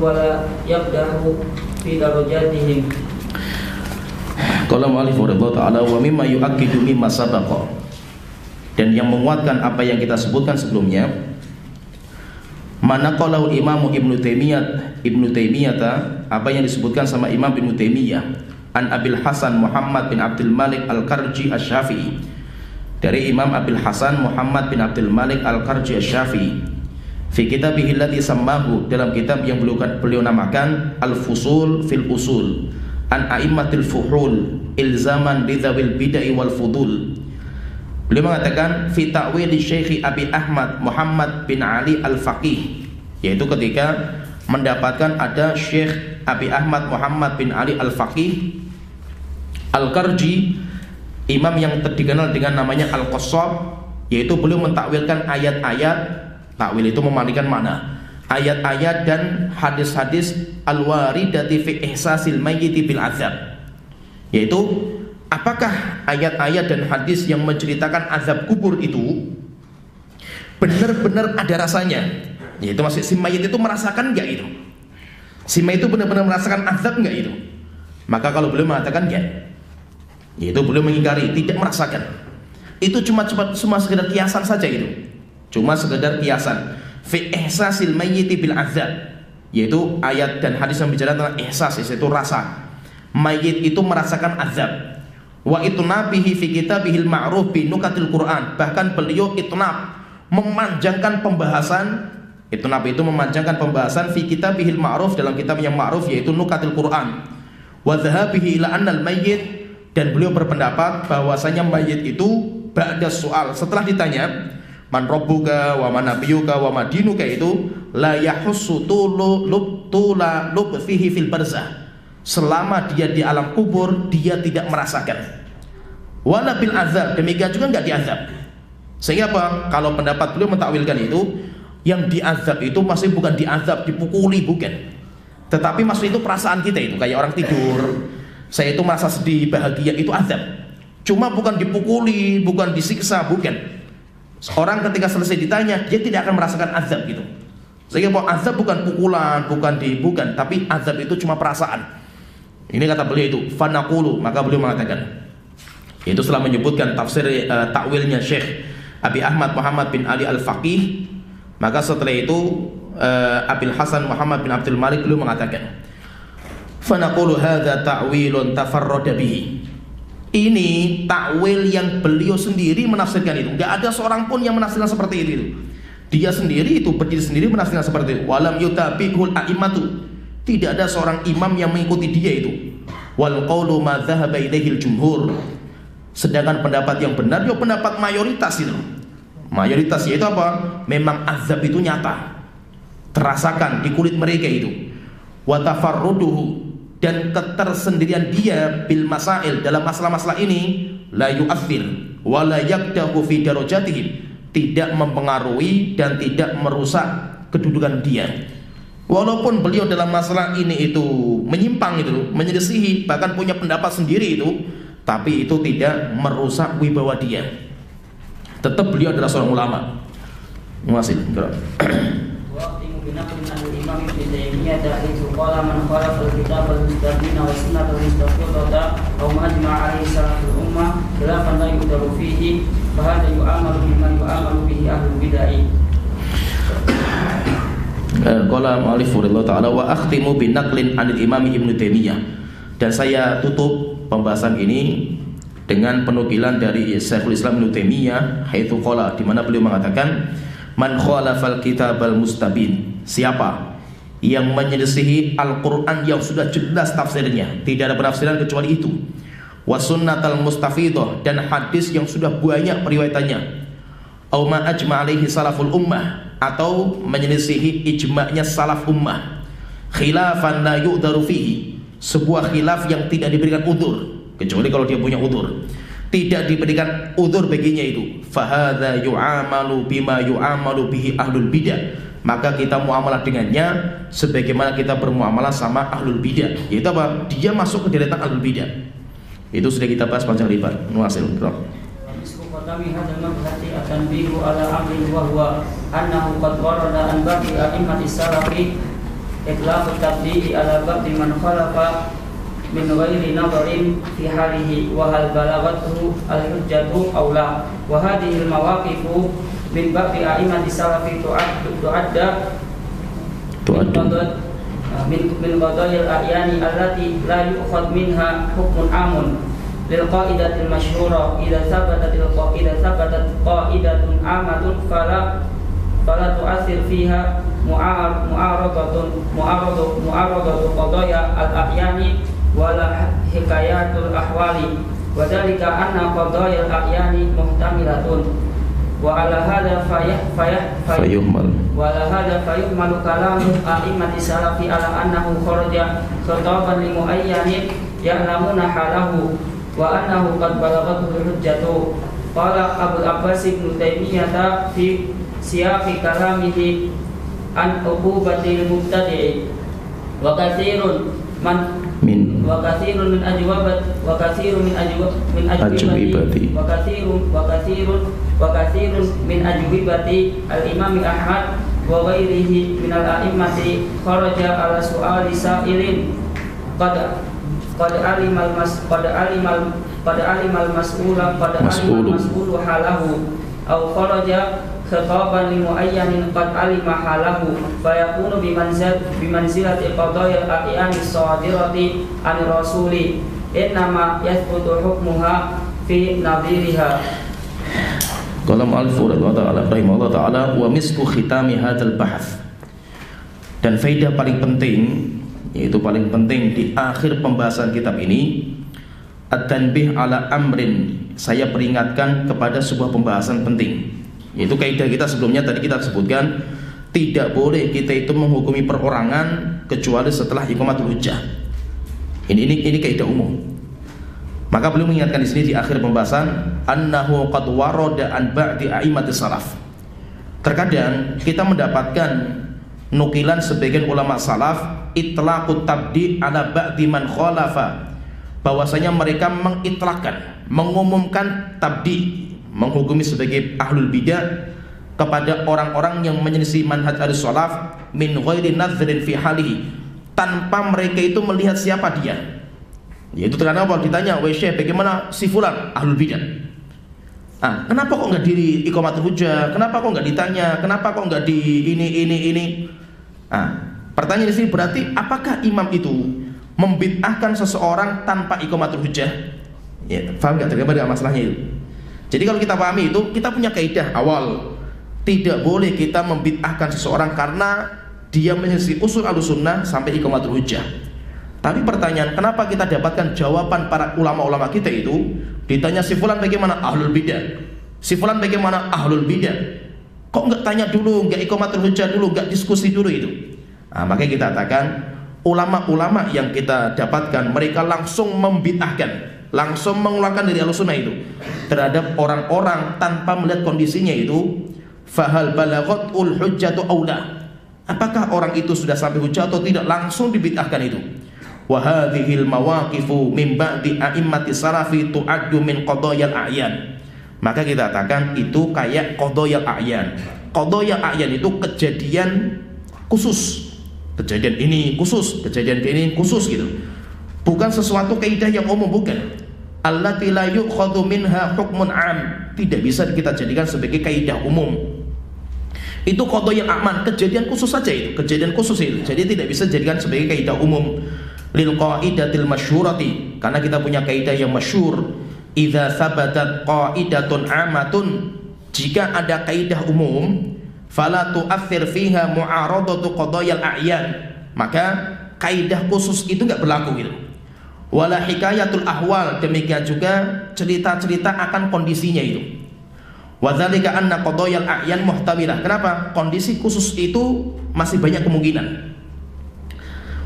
wa la yaqdahu fi darajatihim. Qala mu'allif rahimahullah ta'ala wa mimma yu'akkidu mimma sabaqa, dan yang menguatkan apa yang kita sebutkan sebelumnya, mana qalahu Imam Ibnu Taimiyah, apa yang disebutkan sama Imam Ibnu Taimiyah an Abil Hasan Muhammad bin Abdul Malik Al-Qarji Asy-Syafi'i, dari Imam Abil Hasan Muhammad bin Abdul Malik Al-Qarji Asy-Syafi'i fi kitabihil ladzi sammahu, dalam kitab yang beliau namakan Al-Fusul fil Usul an a'immatil fuhul ilzaman lidzawil bid'ah wal fudul. Beliau mengatakan fi ta'wil Syekh Abi Ahmad Muhammad bin Ali Al-Faqih, yaitu ketika mendapatkan ada Syekh Abi Ahmad Muhammad bin Ali Al-Faqih Al-Qarji, imam yang dikenal dengan namanya Al-Qassab, yaitu beliau mentakwilkan ayat-ayat. Takwil itu memalingkan makna ayat-ayat dan hadis-hadis al-waridati fi ihsasil mayyiti bil azab, yaitu apakah ayat-ayat dan hadis yang menceritakan azab kubur itu benar-benar ada rasanya, yaitu maksud si mayit itu merasakan enggak itu, si mayit itu benar-benar merasakan azab enggak itu. Maka kalau beliau mengatakan enggak, yaitu beliau mengingkari, tidak merasakan, itu cuma sekedar kiasan saja, itu cuma sekedar kiasan. Fi ihsasil mayyiti bil azab, yaitu ayat dan hadis yang bicara tentang ihsas, yaitu rasa. Mayit itu merasakan azab. Wa itnabihi fi kitabihil ma'ruf bi nukatil Quran, bahkan beliau itnab, memanjangkan pembahasan. Itnab itu memanjangkan pembahasan fi kitabihil ma'ruf, dalam kitab yang ma'ruf yaitu nukatil Quran. Wa dhahabihi ila annal mayyit, dan beliau berpendapat bahwasanya mayit itu ba'da soal, setelah ditanya man rabbuka wa man nabiyuka wa madinuka, itu la yahussu tula lubthihi fil barzah, selama dia di alam kubur dia tidak merasakan. Wala bil azab, demikian juga enggak diazab. Sehingga apa? Kalau pendapat beliau mentakwilkan itu, yang diazab itu masih bukan diazab, dipukuli, bukan. Tetapi maksud itu perasaan kita itu kayak orang tidur. Saya itu merasa sedih, bahagia, itu azab. Cuma bukan dipukuli, bukan disiksa, bukan. Orang ketika selesai ditanya, dia tidak akan merasakan azab gitu. Sehingga bahwa azab bukan pukulan, bukan, tapi azab itu cuma perasaan. Ini kata beliau itu, fanaqulu, maka beliau mengatakan, itu setelah menyebutkan tafsir takwilnya Syekh Abi Ahmad Muhammad bin Ali Al-Faqih, maka setelah itu Abil Hasan Muhammad bin Abdul Malik beliau mengatakan, fanaqulu hadza ta'wilun tafarrada bihi. Ini takwil yang beliau sendiri menafsirkan itu. Enggak ada seorang pun yang menafsirkan seperti itu. Dia sendiri itu berdiri sendiri menafsirkan seperti itu. Walam yutabi'ul a'immatu. Tidak ada seorang imam yang mengikuti dia itu. Wal qawlu ma dhahaba ilaihil jumhur. Sedangkan pendapat yang benar ya pendapat mayoritas itu. Mayoritas yaitu apa? Memang azab itu nyata, terasakan di kulit mereka itu. Wa tafarruduhu, dan ketersendirian dia bil masail, dalam masalah-masalah ini, la yu'athir wa la yakdahu fi darajatihim, tidak mempengaruhi dan tidak merusak kedudukan dia. Walaupun beliau dalam masalah ini itu menyimpang itu, menyelisihi, bahkan punya pendapat sendiri itu, tapi itu tidak merusak wibawa dia. Tetap beliau adalah seorang ulama. Muasil. بنقل عن الإمام ابن تيمية حيث قال من خالف الكتاب المستبين والسنة المستقرة أو ما أجمع عليه سلف الأمة خلافا لا يقدر فيه فهذا يؤمر بمن يؤمر به أهل البدع. Qala mu'allif rahimahullah ta'ala wa akhtimu binaqlin 'anil Imam Ibn Taimiyah, dan saya tutup pembahasan ini dengan penukilan dari Syekhul Islam Ibn Taimiyah haitsu qala, di mana beliau mengatakan man khalafal kitabal mustabin, siapa yang menyelisihi Al-Quran yang sudah jelas tafsirnya, tidak ada penafsiran kecuali itu, wa sunnatal mustafidah, dan hadis yang sudah banyak periwayatannya, au ma ajma alaihi salaful ummah, atau menyelisihi ijma'nya salaf ummah, khilafan la yu'daru fihi, sebuah khilaf yang tidak diberikan udzur, kecuali kalau dia punya udzur, tidak diberikan udzur baginya itu, fahadza yu'amalu bima yu'amalu bihi ahlul bidah, maka kita muamalah dengannya sebagaimana kita bermuamalah sama ahlul bidah, yaitu apa? Dia masuk ke deretan ahlul bidah. Itu sudah kita bahas panjang lebar. Nuasil. Kami hadal mabhati atanbihu ala amrin wa huwa annahu qad warada an baqi a'immati salafi itlaqu tabdi'i ala baqi man khalafa min ghairi nadarin fi halihi wa hal balaghathu al-hujjatu aw la, wa hadhihi al-mawaqifu min baqi a'immati salafi tu'adda min qadayil a'yani allati la yu'khad minha hukmun amun lil qaidatil masyhura idza sabatat qaidatun amatun fala tu'athir fiha mu'aradatu qadaya al-a'yani wala hikayatul ahwali wa dzalika anna qadaya al-a'yani muhtamilatun wa ala hadha fayuhmal kalamu a'immati salafi ala annahu kharaja khitaban li muayyanin ya'lamuna halahu wa annahu qad balaghathu hujjatu. Qala Abu Abbas Ibnu Taimiyah fi siyaqi kalamihi an uqubatil mubtadi'i wa katsirun min ajwibati al-Imam Ahmad wa ghairihi min al-a'immati kharaja ala su'ali sa'ilin qad alimal mas'ulu halahu aw kharaja khitaban li muayyanin qad alima halahu fa yakunu bimanzilati qadaya al-a'yani as-sadirati an rasuli innama yathbutu hukmuha fi nadhiriha. Qala al-mu'allif rahimahullah ta'ala wa misku khitami hadzal bahts, dan faedah paling penting, yaitu paling penting di akhir pembahasan kitab ini, at-tanbih ala amrin, saya peringatkan kepada sebuah pembahasan penting, yaitu kaidah kita sebelumnya tadi kita sebutkan, tidak boleh kita itu menghukumi perorangan kecuali setelah iqamatul hujjah. Ini kaidah umum. Maka beliau mengingatkan di sini di akhir pembahasan, annahu qad warada an ba'di a'immatis salaf. Terkadang kita mendapatkan nukilan sebagian ulama salaf itlaqut tabdi ala ba'di man khalafa, bahwasanya mereka mengitlaqkan, mengumumkan tabdi, menghukumi sebagai ahlul bidah kepada orang-orang yang menyelisih manhaj as-salaf min ghairi nadhrin fi halihi, tanpa mereka itu melihat siapa dia. Yaitu terkadang kalau ditanya, "Wahai Syekh, bagaimana si fulan ahlul bidah?" Kenapa kok enggak di iqamatul hujjah? Kenapa kok enggak ditanya? Kenapa kok enggak di ini? Pertanyaan di sini berarti apakah imam itu membid'ahkan seseorang tanpa iqamatul hujjah? Ya, paham enggak terkait masalahnya itu? Jadi kalau kita pahami itu, kita punya kaidah awal, tidak boleh kita membid'ahkan seseorang karena dia menyelisih usul Ahlussunnah sampai iqamatul hujjah. Tapi pertanyaan, kenapa kita dapatkan jawaban para ulama-ulama kita itu ditanya si fulan bagaimana ahlul bidah, si fulan bagaimana ahlul bidah, kok enggak tanya dulu, enggak iqamatul hujjah dulu, enggak diskusi dulu itu? Makanya kita katakan ulama-ulama yang kita dapatkan mereka langsung membid'ahkan, langsung mengeluarkan dari Ahlussunnah itu terhadap orang-orang tanpa melihat kondisinya itu. Fahal balaghatul hujjatu aula, apakah orang itu sudah sampai hujjah atau tidak, langsung dibid'ahkan itu. Wa hadhil mawaqifu min ba'di a'immati salafi tu'addu min qadayal a'yan. Maka kita katakan itu kayak qadayal a'yan. Qadayal a'yan itu kejadian khusus, kejadian ini khusus, kejadian ini khusus gitu. Bukan sesuatu kaidah yang umum, bukan. Allati la yu'khadhu minha hukmun 'am, tidak bisa kita jadikan sebagai kaidah umum. Itu qadayal a'man, kejadian khusus saja itu, kejadian khusus itu. Jadi tidak bisa dijadikan sebagai kaidah umum. Lil qaidatil masyhurati, karena kita punya kaidah yang masyhur, idza sabatat qaidatun amatun, jika ada kaidah umum, fala tu'athir fiha mu'aradatu qadayal a'yan, maka kaidah khusus itu enggak berlaku gitu. Wala hikayatul ahwal, demikian juga cerita-cerita akan kondisinya itu. Wa dzalika anna qadayal a'yan muhtamilah, kenapa? Kondisi khusus itu masih banyak kemungkinan.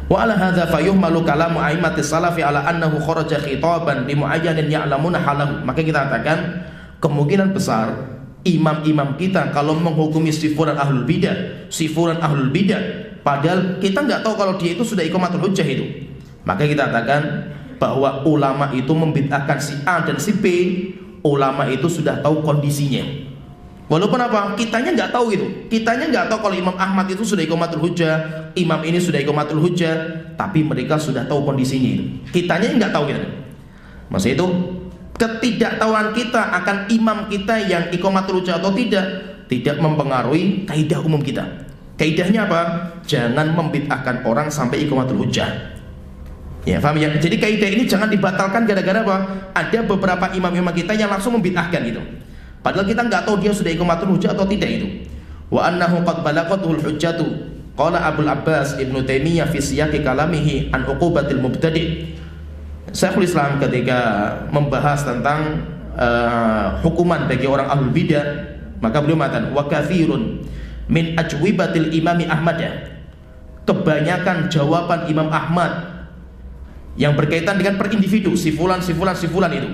Wa ala hadza fayuhmalu kalamu a'immatis salafi ala annahu kharaja khitaban li muayyanin ya'lamuna halahu. Maka kita katakan kemungkinan besar imam-imam kita kalau menghukumi si fulan ahlul bidah, si fulan ahlul bidah, padahal kita enggak tahu kalau dia itu sudah iqamatul hujjah itu. Maka kita katakan bahwa ulama itu membid'ahkan si A dan si B, ulama itu sudah tahu kondisinya. Walaupun apa? Kitanya nggak tahu itu. Kitanya nggak tahu kalau Imam Ahmad itu sudah iqamatul hujjah, imam ini sudah iqamatul hujjah, tapi mereka sudah tahu kondisinya itu. Kitanya nggak tahu gitu. Maksud itu ketidaktahuan kita akan imam kita yang iqamatul hujjah atau tidak mempengaruhi kaidah umum kita. Kaidahnya apa? Jangan membid'ahkan orang sampai iqamatul hujjah. Ya, paham ya? Jadi kaidah ini jangan dibatalkan gara-gara apa? Ada beberapa imam-imam kita yang langsung membid'ahkan gitu. Padahal kita nggak tahu dia sudah iqamatul hujjah atau tidak itu. Wa annahu qad balaghatul hujjatu. Qala Abul Abbas Ibnu Taimiyah fi siyaqi kalamihi an uqubatil mubtadi'. Syekhul Islam ketika membahas tentang hukuman bagi orang ahlul bidah, maka beliau mengatakan wa katsirun min ajwibatil imami Ahmad. Kebanyakan jawaban Imam Ahmad yang berkaitan dengan per individu, si fulan itu.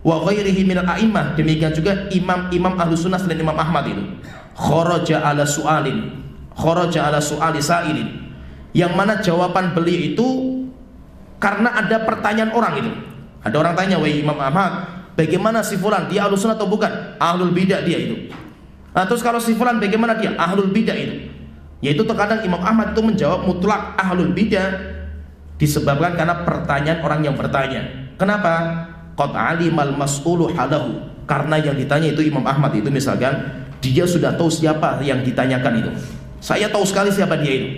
Wa ghairihi minal a'immah, demikian juga imam-imam Ahlus Sunnah selain Imam Ahmad itu. Kharaja ala su'ali sa'ilin. Yang mana jawaban beliau itu karena ada pertanyaan orang itu. Ada orang tanya, "Wahai Imam Ahmad, bagaimana si fulan? Dia Ahlus Sunnah atau bukan?" Ahlul bidah dia itu. Nah, terus kalau si fulan bagaimana dia? Ahlul bidah itu. Yaitu terkadang Imam Ahmad itu menjawab mutlak ahlul bidah disebabkan karena pertanyaan orang yang bertanya. Kenapa? Qad alimal mas'ulu halahu. Karena yang ditanya itu Imam Ahmad itu misalkan dia sudah tahu siapa yang ditanyakan itu. Saya tahu sekali siapa dia itu.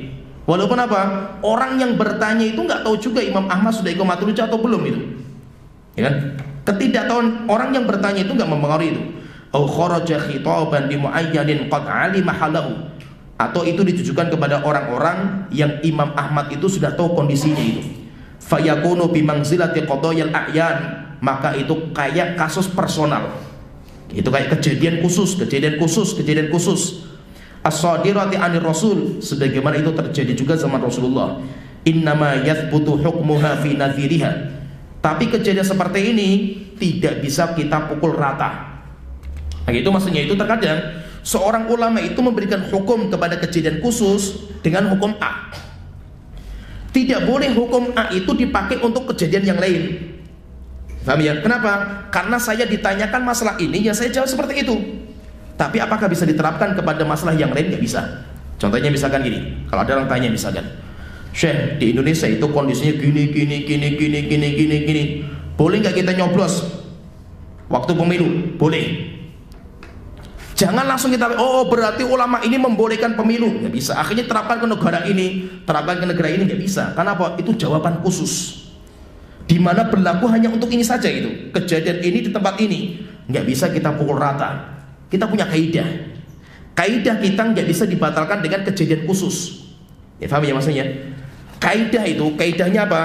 Walaupun apa? Orang yang bertanya itu nggak tahu juga Imam Ahmad sudah iqamatul hujjah atau belum itu. Ya kan? Ketidaktahuan orang yang bertanya itu nggak mempengaruhi itu. Au kharaja khitaban bi muayyanin qad alima halahu. Atau itu ditujukan kepada orang-orang yang Imam Ahmad itu sudah tahu kondisinya itu. Fayakunu bimangzilati qadayal a'yan, maka itu kayak kasus personal. Itu kayak kejadian khusus. As-sadirati 'anir Rasul, sebagaimana itu terjadi juga zaman Rasulullah. Innama yathbutu hukmuha fi nadhiriha. Tapi kejadian seperti ini tidak bisa kita pukul rata. Nah, itu maksudnya itu terkadang seorang ulama itu memberikan hukum kepada kejadian khusus dengan hukum A. Tidak boleh hukum A itu dipakai untuk kejadian yang lain. Paham ya? Kenapa? Karena saya ditanyakan masalah ini, ya saya jawab seperti itu. Tapi apakah bisa diterapkan kepada masalah yang lain? Nggak bisa. Contohnya misalkan gini, kalau ada orang tanya misalkan, "Syekh, di Indonesia itu kondisinya gini. Boleh nggak kita nyoblos waktu pemilu?" Boleh. Jangan langsung kita, "Oh, berarti ulama ini membolehkan pemilu." Nggak bisa. Akhirnya terapkan ke negara ini, nggak bisa. Karena apa? Itu jawaban khusus, di mana berlaku hanya untuk ini saja itu. Kejadian ini di tempat ini nggak bisa kita pukul rata. Kita punya kaidah. Kaidah kita nggak bisa dibatalkan dengan kejadian khusus. Ya, paham ya maksudnya? Kaidah itu, kaidahnya apa?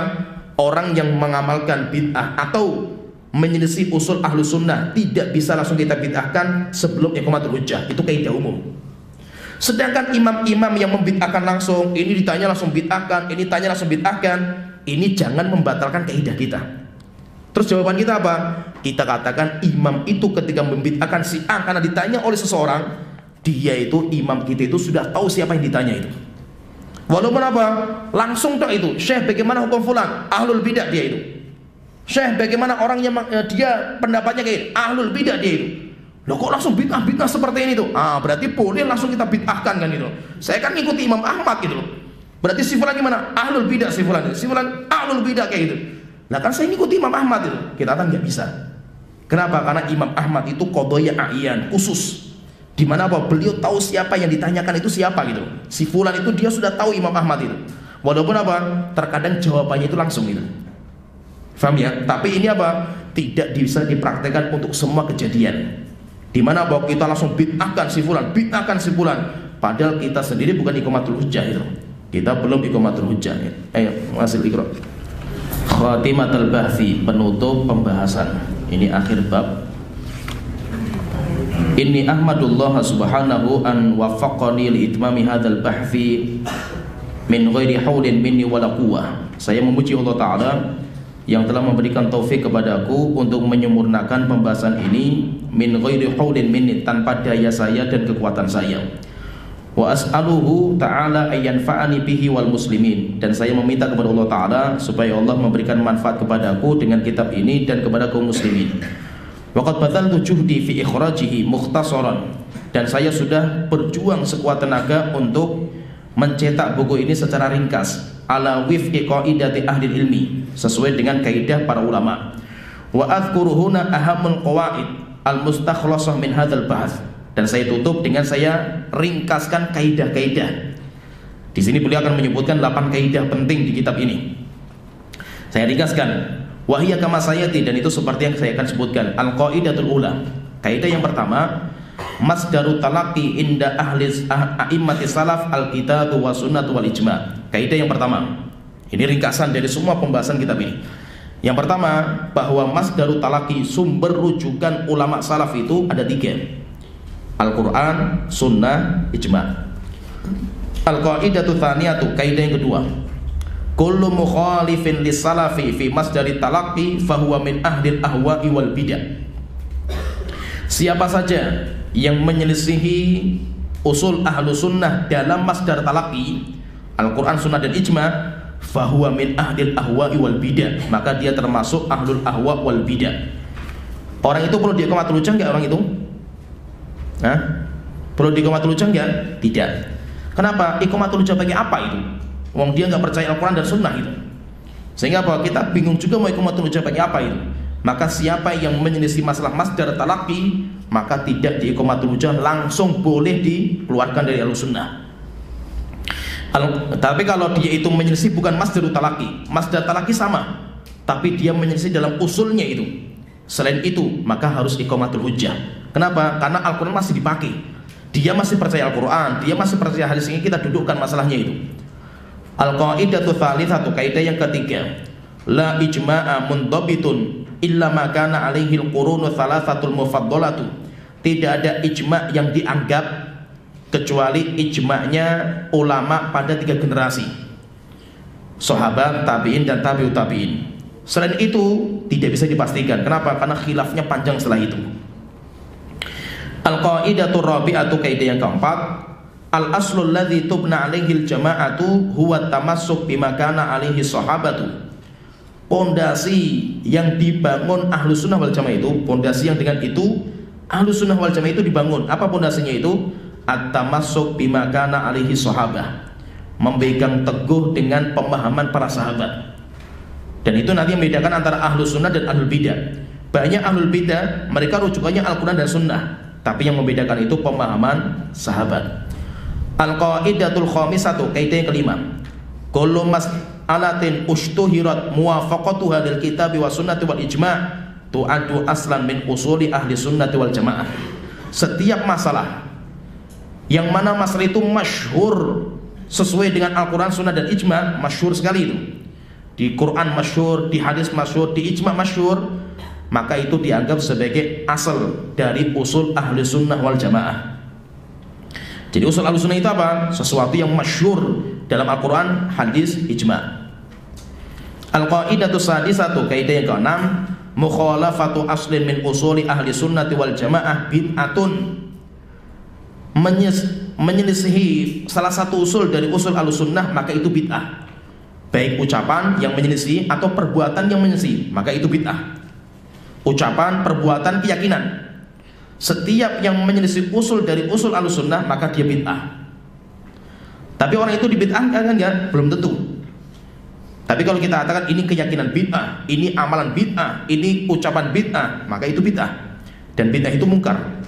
Orang yang mengamalkan bid'ah atau menyelisih usul ahlu sunnah tidak bisa langsung kita bid'ahkan sebelum iqamatul hujjah. Itu kaidah umum. Sedangkan imam-imam yang membid'ahkan langsung, ini ditanya langsung bid'ahkan, ini tanya langsung bid'ahkan, ini jangan membatalkan kaidah kita. Terus jawaban kita apa? Kita katakan imam itu ketika membid'ahkan si A karena ditanya oleh seseorang, dia itu imam kita itu sudah tahu siapa yang ditanya itu. Walaupun apa? Langsung tak itu, "Syekh, bagaimana hukum fulan?" Ahlul bidah dia itu. "Syekh, bagaimana orangnya dia pendapatnya kayak ahlul bidah dia itu." Loh, kok langsung bid'ah seperti ini tuh? Berarti boleh langsung kita bid'ahkan kan itu. Saya kan ngikuti Imam Ahmad gitu loh. Berarti si fulan gimana? Ahlul bidah si fulan ahlul bidah kayak gitu. Nah kan saya ngikuti Imam Ahmad itu. Kita kan nggak bisa. Kenapa? Karena Imam Ahmad itu qadaya a'yan, khusus. Di mana apa? Beliau tahu siapa yang ditanyakan itu siapa gitu. Si fulan itu dia sudah tahu Imam Ahmad itu. Walaupun apa? Terkadang jawabannya itu langsung gitu. Faham ya? Tapi ini apa? Tidak bisa dipraktekkan untuk semua kejadian. Di mana bahwa kita langsung bid'ahkan si fulan, padahal kita sendiri bukan iqamatul hujjah itu. Kita belum iqamatul hujjah. Ayo, hasil iqra. Khatimatul bahfi, penutup pembahasan. Ini akhir bab. Inni ahmadullah subhanahu an waffaqani li itmami hadzal bahfi min ghairi haulin minni wala quwwah. Saya memuji Allah Ta'ala yang telah memberikan taufik kepadaku untuk menyempurnakan pembahasan ini min ghairi haulin minni, tanpa daya saya dan kekuatan saya. Wa as'aluhu ta'ala ayyanfa'ani bihi wal muslimin, dan saya meminta kepada Allah Ta'ala supaya Allah memberikan manfaat kepadaku dengan kitab ini dan kepada kaum muslimin. Waqad badaltu juhdi fi ikhrajihi mukhtasaran, dan saya sudah berjuang sekuat tenaga untuk mencetak buku ini secara ringkas ala wifqi qaidati ahli ilmi, sesuai dengan kaidah para ulama. Wa adhkuru huna ahamul qawaid al-mustakhlasah min hadzal bahts, dan saya tutup dengan saya ringkaskan kaidah-kaidah. Di sini beliau akan menyebutkan 8 kaidah penting di kitab ini. Saya ringkaskan, wahiyya kama sayati, dan itu seperti yang saya akan sebutkan. Al-qaidatul ula, kaidah yang pertama, masdaru talaqi inda ahli a'immati salaf al-kitab wa sunnah wal ijma'. Kaidah yang pertama, ini ringkasan dari semua pembahasan kitab ini. Yang pertama, bahwa masdaru talaqi, sumber rujukan ulama salaf itu ada 3: Al-Quran, sunnah, ijma'. Al-qaidatu tsaniyatu, kaidah yang kedua, kullu mukhalifin lis-salafi fi masdari talaqi fahuwa min ahlil ahwa'i wal bidah. Siapa saja yang menyelisihi usul ahlu sunnah dalam masdar talaqi, Al-Quran, sunnah dan ijma', fahuwa min ahlil ahwa'i wal bidah, maka dia termasuk ahlul ahwa' wal bidah. Orang itu perlu diqamatul hujjah enggak orang itu? Hah? Perlu diqamatul hujjah enggak? Tidak. Kenapa? Iqamatul hujjah bagi apa itu? Wong dia enggak percaya Al-Quran dan sunnah itu. Sehingga apa? Kita bingung juga mau iqamatul hujjah bagi apa itu. Maka siapa yang menyelisih masalah masdar talaqi, maka tidak diiqamatul hujjah, langsung boleh dikeluarkan dari al-sunnah. Tapi kalau dia itu menyelisih bukan masdar talaqi, masdar talaqi sama, tapi dia menyelisih dalam usulnya itu, selain itu maka harus iqamatul hujjah. Kenapa? Karena Al-Quran masih dipakai, dia masih percaya Al-Quran, dia masih percaya hadis ini, kita dudukkan masalahnya itu. Al-qaidatu tsalitsatu, kaidah yang ketiga, la ijma'a mundhabitun illa ma kana alaihi al-qurunu thalathatul mufaddalatu. Tidak ada ijma' yang dianggap kecuali ijma'nya ulama pada 3 generasi, sahabat, tabi'in, dan tabi'ut tabi'in. Selain itu tidak bisa dipastikan. Kenapa? Karena khilafnya panjang setelah itu. Al-qaidatu rabi'atu, kaidah yang keempat, al-aslul ladzi tubna alaihi al-jama'atu huwa tamassuk bima kana alaihi sahabatu. Pondasi yang dibangun ahlu sunnah wal jamaah itu, pondasi yang dengan itu ahlu sunnah wal jamaah itu dibangun. Apa pondasinya itu? At-tamassuk bima kana alaihi sahabah, memegang teguh dengan pemahaman para sahabat. Dan itu nanti membedakan antara ahlu sunnah dan ahlul bidah. Banyak ahlul bidah mereka rujukannya Al-Quran dan sunnah, tapi yang membedakan itu pemahaman sahabat. Al-qaidatul khamisatu, kaidah yang kelima, kullu mas'alatin ushtuhirat muwafaqatuha lil kitabi wa sunnati wal ijma' tu'addu aslan min usuli ahli sunnati wal jamaah. Setiap masalah yang mana masalah itu masyhur sesuai dengan Al-Quran, sunnah dan ijma', masyhur sekali itu, di Quran masyhur, di hadis masyhur, di ijma' masyhur, maka itu dianggap sebagai asal dari usul ahli sunnah wal jamaah. Jadi usul ahli sunnah itu apa? Sesuatu yang masyhur dalam Al-Quran, hadis, ijma'. Al-qaidatu sadisatu, kaidah yang ke-6, mukhalafatu aslin min usuli ahli sunnati wal jamaah bid'atun. Menyelisihi salah satu usul dari usul al-sunnah, maka itu bid'ah. Baik ucapan yang menyelisih atau perbuatan yang menyelisih, maka itu bid'ah. Ucapan, perbuatan, keyakinan, setiap yang menyelisih usul dari usul al-sunnah, maka dia bid'ah. Tapi orang itu dibid'ahkan kan enggak? Belum tentu. Tapi kalau kita katakan ini keyakinan bid'ah, ini amalan bid'ah, ini ucapan bid'ah, maka itu bid'ah. Dan bid'ah itu mungkar.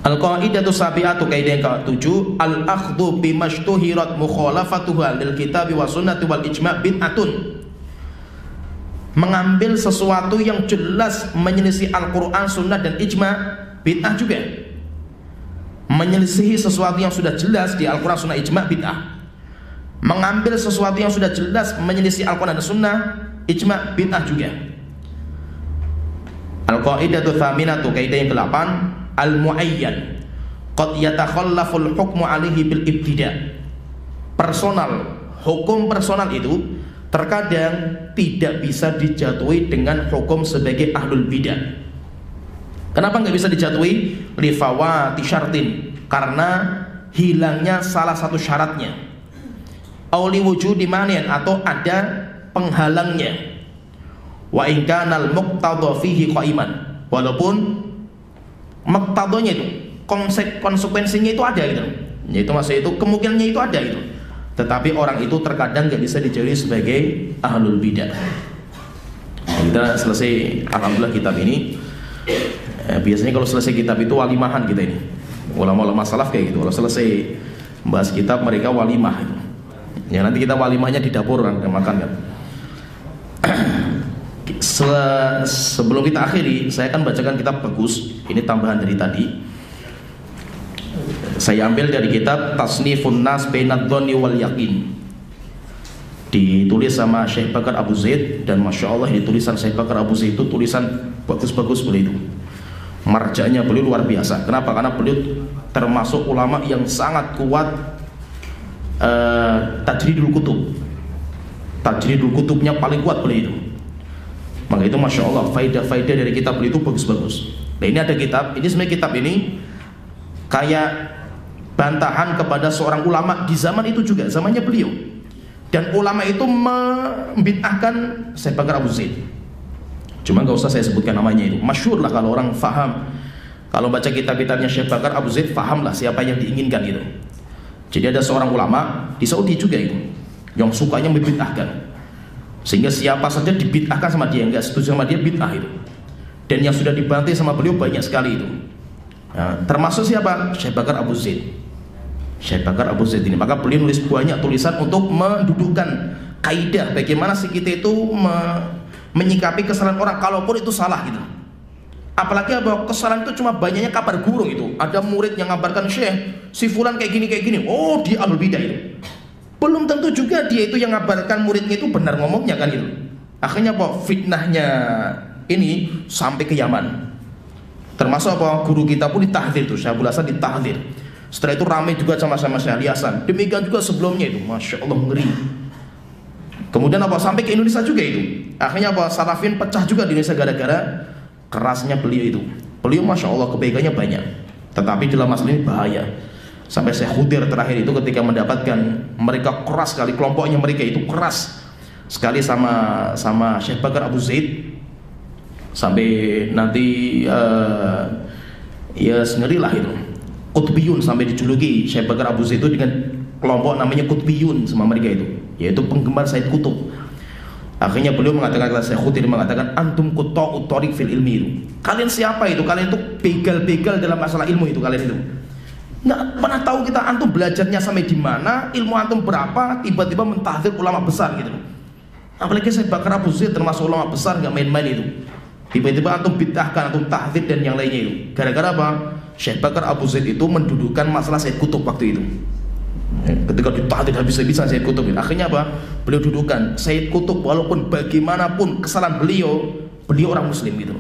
Al-qaidatu sabi'atu, kaidah yang ke-7, al-akhdhu bimashtuhirat mukhalafatuha lil kitabi wa sunnati wal ijma' bid'atun. Mengambil sesuatu yang jelas menyelisih Al-Quran, sunnah dan ijma', bid'ah juga. Menyelisihi sesuatu yang sudah jelas di Al-Quran, sunnah, ijma', bid'ah. Mengambil sesuatu yang sudah jelas menyelisih Al-Quran dan sunnah, ijma', bid'ah juga. Al-qaidatu tsaminatu, kaidah yang ke-8, al-muayyan qad yatakhallaful hukmu alaihi bil ibtida'. Personal, hukum personal itu terkadang tidak bisa dijatuhi dengan hukum sebagai ahlul bidah. Kenapa nggak bisa dijatuhi? Li fawati syartin, karena hilangnya salah satu syaratnya. Auli wujudi manian, atau ada penghalangnya. Wa in kana al-muqtadha fihi qaiman, walaupun muqtadhanya itu, konsekuensinya itu ada gitu. Yaitu maksudnya itu kemungkinannya itu ada gitu. Tetapi orang itu terkadang nggak bisa dijadikan sebagai ahlul bidah. Kita selesai alhamdulillah kitab ini. Biasanya kalau selesai kitab itu walimahan kita ini. Ulama-ulama salaf kayak gitu. Kalau selesai membahas kitab mereka walimah itu. Ya nanti kita walimahnya di dapur kan, makan kan. Sebelum kita akhiri, saya akan bacakan kitab bagus. Ini tambahan dari tadi. Saya ambil dari kitab Tasnifun Nas Bainadh Dhonni wal Yaqin, ditulis sama Syekh Bakar Abu Zaid. Dan Masya Allah, ini tulisan Syekh Bakar Abu Zaid itu tulisan bagus-bagus beliau itu. Marjanya beliau luar biasa. Kenapa? Karena beliau termasuk ulama yang sangat kuat tajridul kutub. Tajridul kutubnya paling kuat beliau itu. Maka itu Masya Allah, faidah-faidah dari kitab beliau itu bagus-bagus. Nah, ini ada kitab, ini sebenarnya kitab ini kayak bantahan kepada seorang ulama di zaman itu juga, zamannya beliau. Dan ulama itu membid'ahkan Syekh Bakar Abu Zaid. Cuma gak usah saya sebutkan namanya itu. Masyhur lah kalau orang faham. Kalau baca kitab-kitabnya Syekh Bakar Abu Zaid, faham lah siapa yang diinginkan itu. Jadi ada seorang ulama di Saudi juga itu yang sukanya membid'ahkan. Sehingga siapa saja dibid'ahkan sama dia, enggak setuju sama dia, bid'ah itu. Dan yang sudah dibantai sama beliau banyak sekali itu. Nah, termasuk siapa? Syekh Bakar Abu Zaid. Syekh Bakar Abu Zaid ini. Maka beliau nulis banyak tulisan untuk mendudukkan kaidah bagaimana sih kita itu menyikapi kesalahan orang, kalaupun itu salah gitu. Apalagi bahwa kesalahan itu cuma banyaknya kabar burung itu. Ada murid yang ngabarkan, Syekh, si fulan kayak gini. Oh, dia ahlul bidah itu. Belum tentu juga dia itu yang ngabarkan muridnya itu benar ngomongnya kan itu. Akhirnya apa? Fitnahnya ini sampai ke Yaman. Termasuk apa? Guru kita pun ditahdzir tuh, Syekh Abdul Hasan ditahdzir. Setelah itu ramai juga sama-sama Syekh Ali Hasan. Demikian juga sebelumnya itu, Masya Allah, ngeri. Kemudian apa? Sampai ke Indonesia juga itu. Akhirnya apa? Salafin pecah juga di Indonesia gara-gara kerasnya beliau itu. Beliau Masya Allah kebaikannya banyak, tetapi dalam masalah ini bahaya. Sampai Syekh Khudir terakhir itu ketika mendapatkan mereka keras sekali, kelompoknya mereka itu keras sekali sama Syekh Bakar Abu Zaid. Sampai nanti ya ngerilah itu. Qutbiyun sampai dijuluki Syekh Bakar Abu Zaid itu dengan kelompok namanya Qutbiyun sama mereka itu, yaitu penggemar Said Qutb. Akhirnya beliau mengatakan, kata Syekh Khudir mengatakan, antum qutta'ut thariq fil ilmi itu. Kalian siapa itu? Kalian itu begal-begal dalam masalah ilmu itu, kalian itu. Nggak pernah tahu kita antum belajarnya sampai di mana, ilmu antum berapa, tiba-tiba mentahdzir ulama besar gitu. Apalagi Syekh Bakar Abu Zaid termasuk ulama besar, nggak main-main itu. Tiba-tiba antum bid'ahkan, antum tahdzir dan yang lainnya itu. Gara-gara apa? Syekh Bakar Abu Zaid itu mendudukan masalah Said Qutb waktu itu. Ketika ditahdzir habis-habisan Said Qutb, akhirnya apa? Beliau dudukan Said Qutb walaupun bagaimanapun kesalahan beliau orang muslim gitu.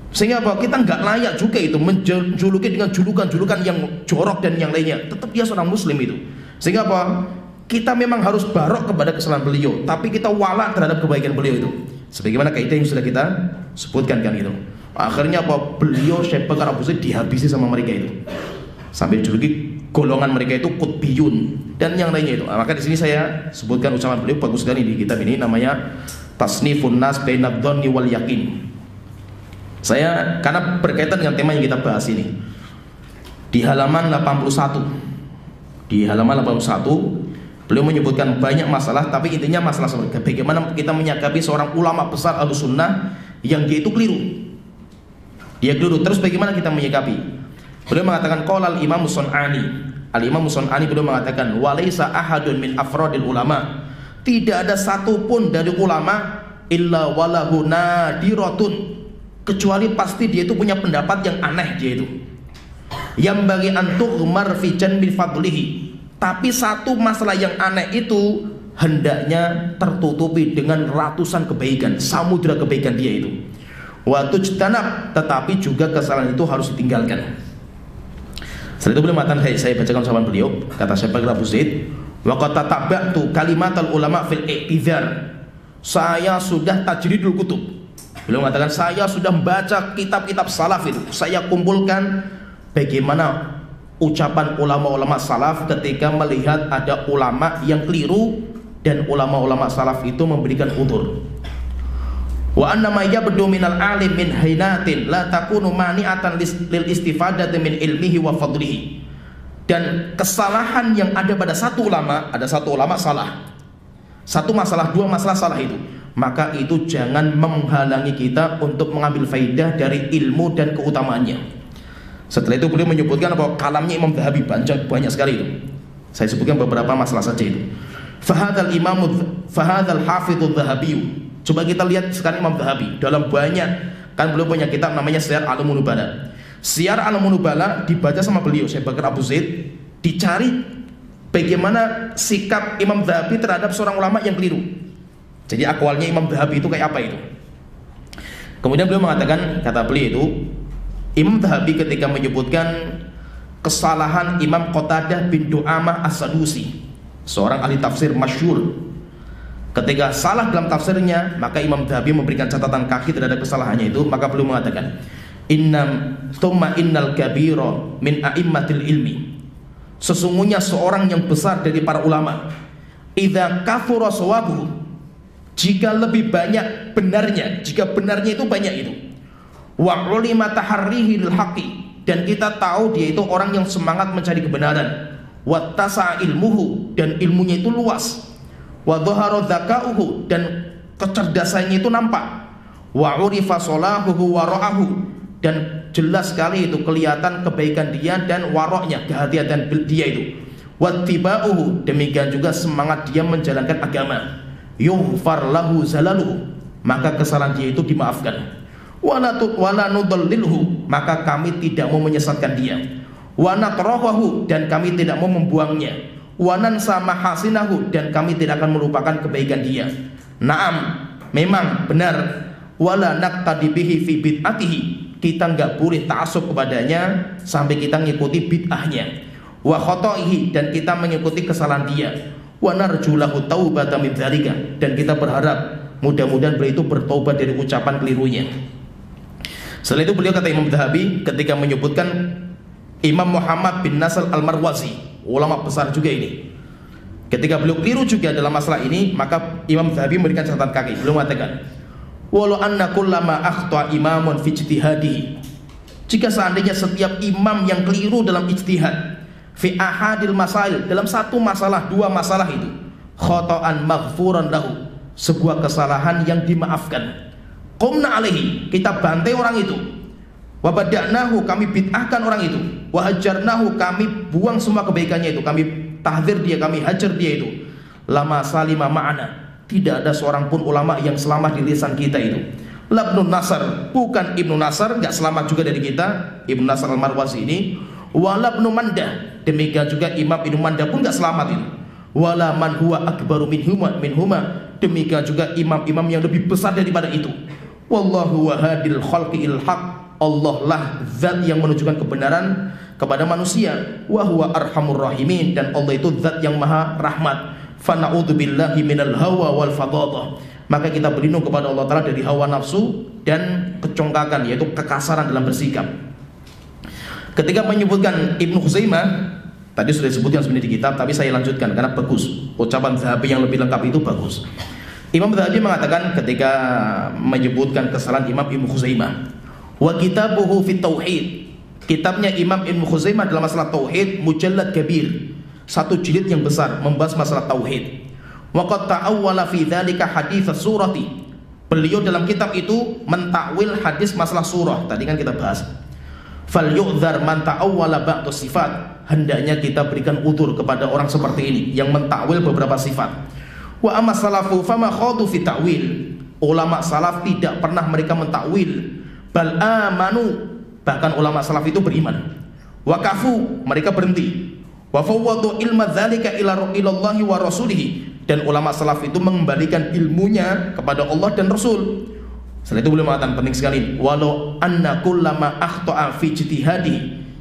Sehingga apa? Kita nggak layak juga itu menjuluki dengan julukan-julukan yang jorok dan yang lainnya. Tetap dia seorang muslim itu. Sehingga apa? Kita memang harus barok kepada kesalahan beliau, tapi kita wala terhadap kebaikan beliau itu. Sebagaimana kaidah yang sudah kita sebutkan kan itu. Akhirnya apa? Beliau Syekh Bakar Abu Zaid dihabisi sama mereka itu. Sampai dijuluki golongan mereka itu Qutbiyun dan yang lainnya itu. Maka di sini saya sebutkan ucapan beliau bagus sekali di kitab ini, namanya Tasnifun Nas Bainadh Dhonni wal Yaqin. Saya karena berkaitan dengan tema yang kita bahas ini. Di halaman 81. Di halaman 81 beliau menyebutkan banyak masalah, tapi intinya masalah bagaimana kita menyikapi seorang ulama besar Ahlussunnah yang dia itu keliru. Dia keliru, terus bagaimana kita menyikapi? Beliau mengatakan qala al-Imam Sun'ani. Al-Imam Sun'ani beliau mengatakan walaisa ahadun min afradil ulama. Tidak ada satupun dari ulama illa walahu nadiratun, kecuali pasti dia itu punya pendapat yang aneh dia itu. Yang bagi antuh umar fi janbil fadlihi. Tapi satu masalah yang aneh itu hendaknya tertutupi dengan ratusan kebaikan, samudra kebaikan dia itu. Wa tujtanab, tetapi juga kesalahan itu harus ditinggalkan. Setelah itu beliau mengatakan, saya bacakan ucapan beliau, kata Syekh Bakar Abu Zaid, wa qad tataba'tu kalimatal ulama fil i'tizar. Saya sudah tajridul kutub. Beliau mengatakan, saya sudah membaca kitab-kitab salaf itu. Saya kumpulkan bagaimana ucapan ulama-ulama salaf ketika melihat ada ulama yang keliru dan ulama-ulama salaf itu memberikan udzur. Wa anna ma yabdu minal alim min hinatin la takunu mani'atan lil istifadati min ilmihi wa fadlihi. Dan kesalahan yang ada pada satu ulama, ada satu ulama salah, satu masalah, dua masalah salah itu, maka itu jangan menghalangi kita untuk mengambil faidah dari ilmu dan keutamaannya. Setelah itu beliau menyebutkan bahwa kalamnya Imam Dhahabi banyak sekali itu. Saya sebutkan beberapa masalah saja itu. Fahadzal hafidz Dhahabi Coba kita lihat sekarang Imam Zahabi dalam banyak, kan beliau punya kitab namanya Syiar A'lamun Nubala. Syiar A'lamun Nubala dibaca sama beliau Syekh Bakar Abu Zaid, dicari bagaimana sikap Imam Zahabi terhadap seorang ulama yang keliru. Jadi akwalnya Imam Zahabi itu kayak apa itu. Kemudian beliau mengatakan, kata beliau itu, Imam Zahabi ketika menyebutkan kesalahan Imam Qatadah bin Du'amah As-Sadusi, seorang ahli tafsir masyhur, ketika salah dalam tafsirnya, maka Imam Zahabi memberikan catatan kaki terhadap kesalahannya itu. Maka beliau mengatakan, innal kabira min a'immatil ilmi, sesungguhnya seorang yang besar dari para ulama, idza kathura sawabuhu, jika lebih banyak benarnya, jika benarnya itu banyak itu, wa ulima taharrihi lil haqqi, dan kita tahu dia itu orang yang semangat mencari kebenaran, wa tasa ilmuhu, dan ilmunya itu luas, wa dhahara dzakauhu, dan kecerdasannya itu nampak, wa urifa salahuhu wa ra'ahu, dan jelas sekali itu kelihatan kebaikan dia dan waroknya, kehati-hatian dia itu, wa tibauhu, demikian juga semangat dia menjalankan agama, yughfar lahu zalaluhu, maka kesalahan dia itu dimaafkan, wala nudallilhu, maka kami tidak mau menyesatkan dia, wa natrahu, dan kami tidak mau membuangnya, wa nansa mahasinahu, dan kami tidak akan melupakan kebaikan dia. Naam, memang benar, wala naqtadi bihi fi bid'atihi, kita enggak boleh ta'assub kepadanya sampai kita mengikuti bid'ahnya, wa khotoihi, dan kita mengikuti kesalahan dia, wa narju lahu taubata min dzalika, dan kita berharap mudah-mudahan beliau itu bertobat dari ucapan kelirunya. Setelah itu beliau kata Imam Zahabi ketika menyebutkan Imam Muhammad bin Nasr Al-Marwazi, ulama besar juga ini, ketika beliau keliru juga dalam masalah ini, maka Imam Zahabi memberikan catatan kaki. Beliau mengatakan, walau anna kullama akhta imamun fi ijtihadihi, jika seandainya setiap imam yang keliru dalam ijtihad, fi ahadil masail, dalam satu masalah, dua masalah itu, khata'an maghfuran lahu, sebuah kesalahan yang dimaafkan, qumna alaihi, kita bantai orang itu, wa bada'nahu, kami bid'ahkan orang itu, wa hajarnahu, kami buang semua kebaikannya itu, kami tahdzir dia, kami hajar dia itu, lama salima ma'ana, tidak ada seorang pun ulama yang selamat di lisan kita itu. Labnun Nasr, bukan Ibnu Nasr, enggak selamat juga dari kita, Ibnu Nasr Al-Marwazi ini, wala Ibnu Mandah, demikian juga Imam Ibnu Mandah pun enggak selamat itu, wala man huwa akbaru minhuma, demikian juga imam-imam yang lebih besar daripada itu. Wallahu wahadil khalqi il haq, Allah lah zat yang menunjukkan kebenaran kepada manusia, wa huwa arhamur rahimin, dan Allah itu zat yang maha rahmat. Fa na'udzubillahi minal hawa wal fadhadah, maka kita berlindung kepada Allah Ta'ala dari hawa nafsu dan kecongkakan, yaitu kekasaran dalam bersikap. Ketika menyebutkan Ibnu Khuzaimah, tadi sudah disebutkan sebenarnya di kitab, tapi saya lanjutkan karena bagus, ucapan Zahabi yang lebih lengkap itu bagus. Imam Zahabi mengatakan ketika menyebutkan kesalahan Imam Ibnu Khuzaimah, wa kitabuhu fit tauhid, kitabnya Imam Ibnu Khuzaimah dalam masalah tauhid mujallad kabir, satu jilid yang besar membahas masalah tauhid. Wa qad ta'awwala fi dzalika hadits surati, beliau dalam kitab itu mentakwil hadis masalah surah, tadi kan kita bahas. Fal yu'dzar man ta'awwala ba'du sifat, hendaknya kita berikan udzur kepada orang seperti ini yang mentakwil beberapa sifat. Wa amma salafu fama khadu fi ta'wil, ulama salaf tidak pernah mereka mentakwil, bal amanu, bahkan ulama salaf itu beriman. Wa kafu, mereka berhenti. Wa fawwadu ilma dzalika ila Allahi wa rasulihi, dan ulama salaf itu mengembalikan ilmunya kepada Allah dan Rasul. Setelah itu beliau mengatakan penting sekali, walau anna kullama akhta'a fi ijtihadi,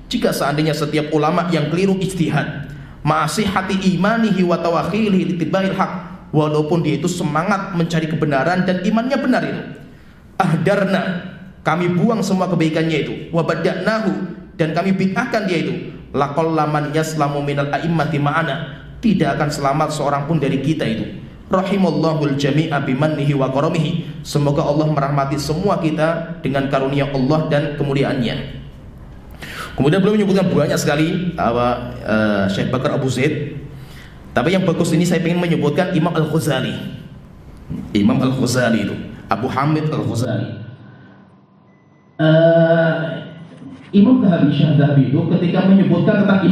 jika seandainya setiap ulama yang keliru ijtihad, ma'asihati imanihi wa tawakhilihi litiba'il haq, walaupun dia itu semangat mencari kebenaran dan imannya benar itu, ahdarna, kami buang semua kebaikannya itu, wa bada'nahu, dan kami bid'ahkan dia itu, laqal laman yaslamu minal a'immati ma'ana, tidak akan selamat seorang pun dari kita itu. Rahimallahul jami'a bimannihi wa karamihi, semoga Allah merahmati semua kita dengan karunia Allah dan kemuliaannya. Kemudian beliau menyebutkan banyak sekali Syekh Bakar Abu Zaid, tapi yang bagus ini saya ingin menyebutkan Imam Al-Ghazali. Imam Al-Ghazali itu Abu Hamid Al-Ghazali. Imam Zahabi, Syekh Zahabi itu ketika menyebutkan tentang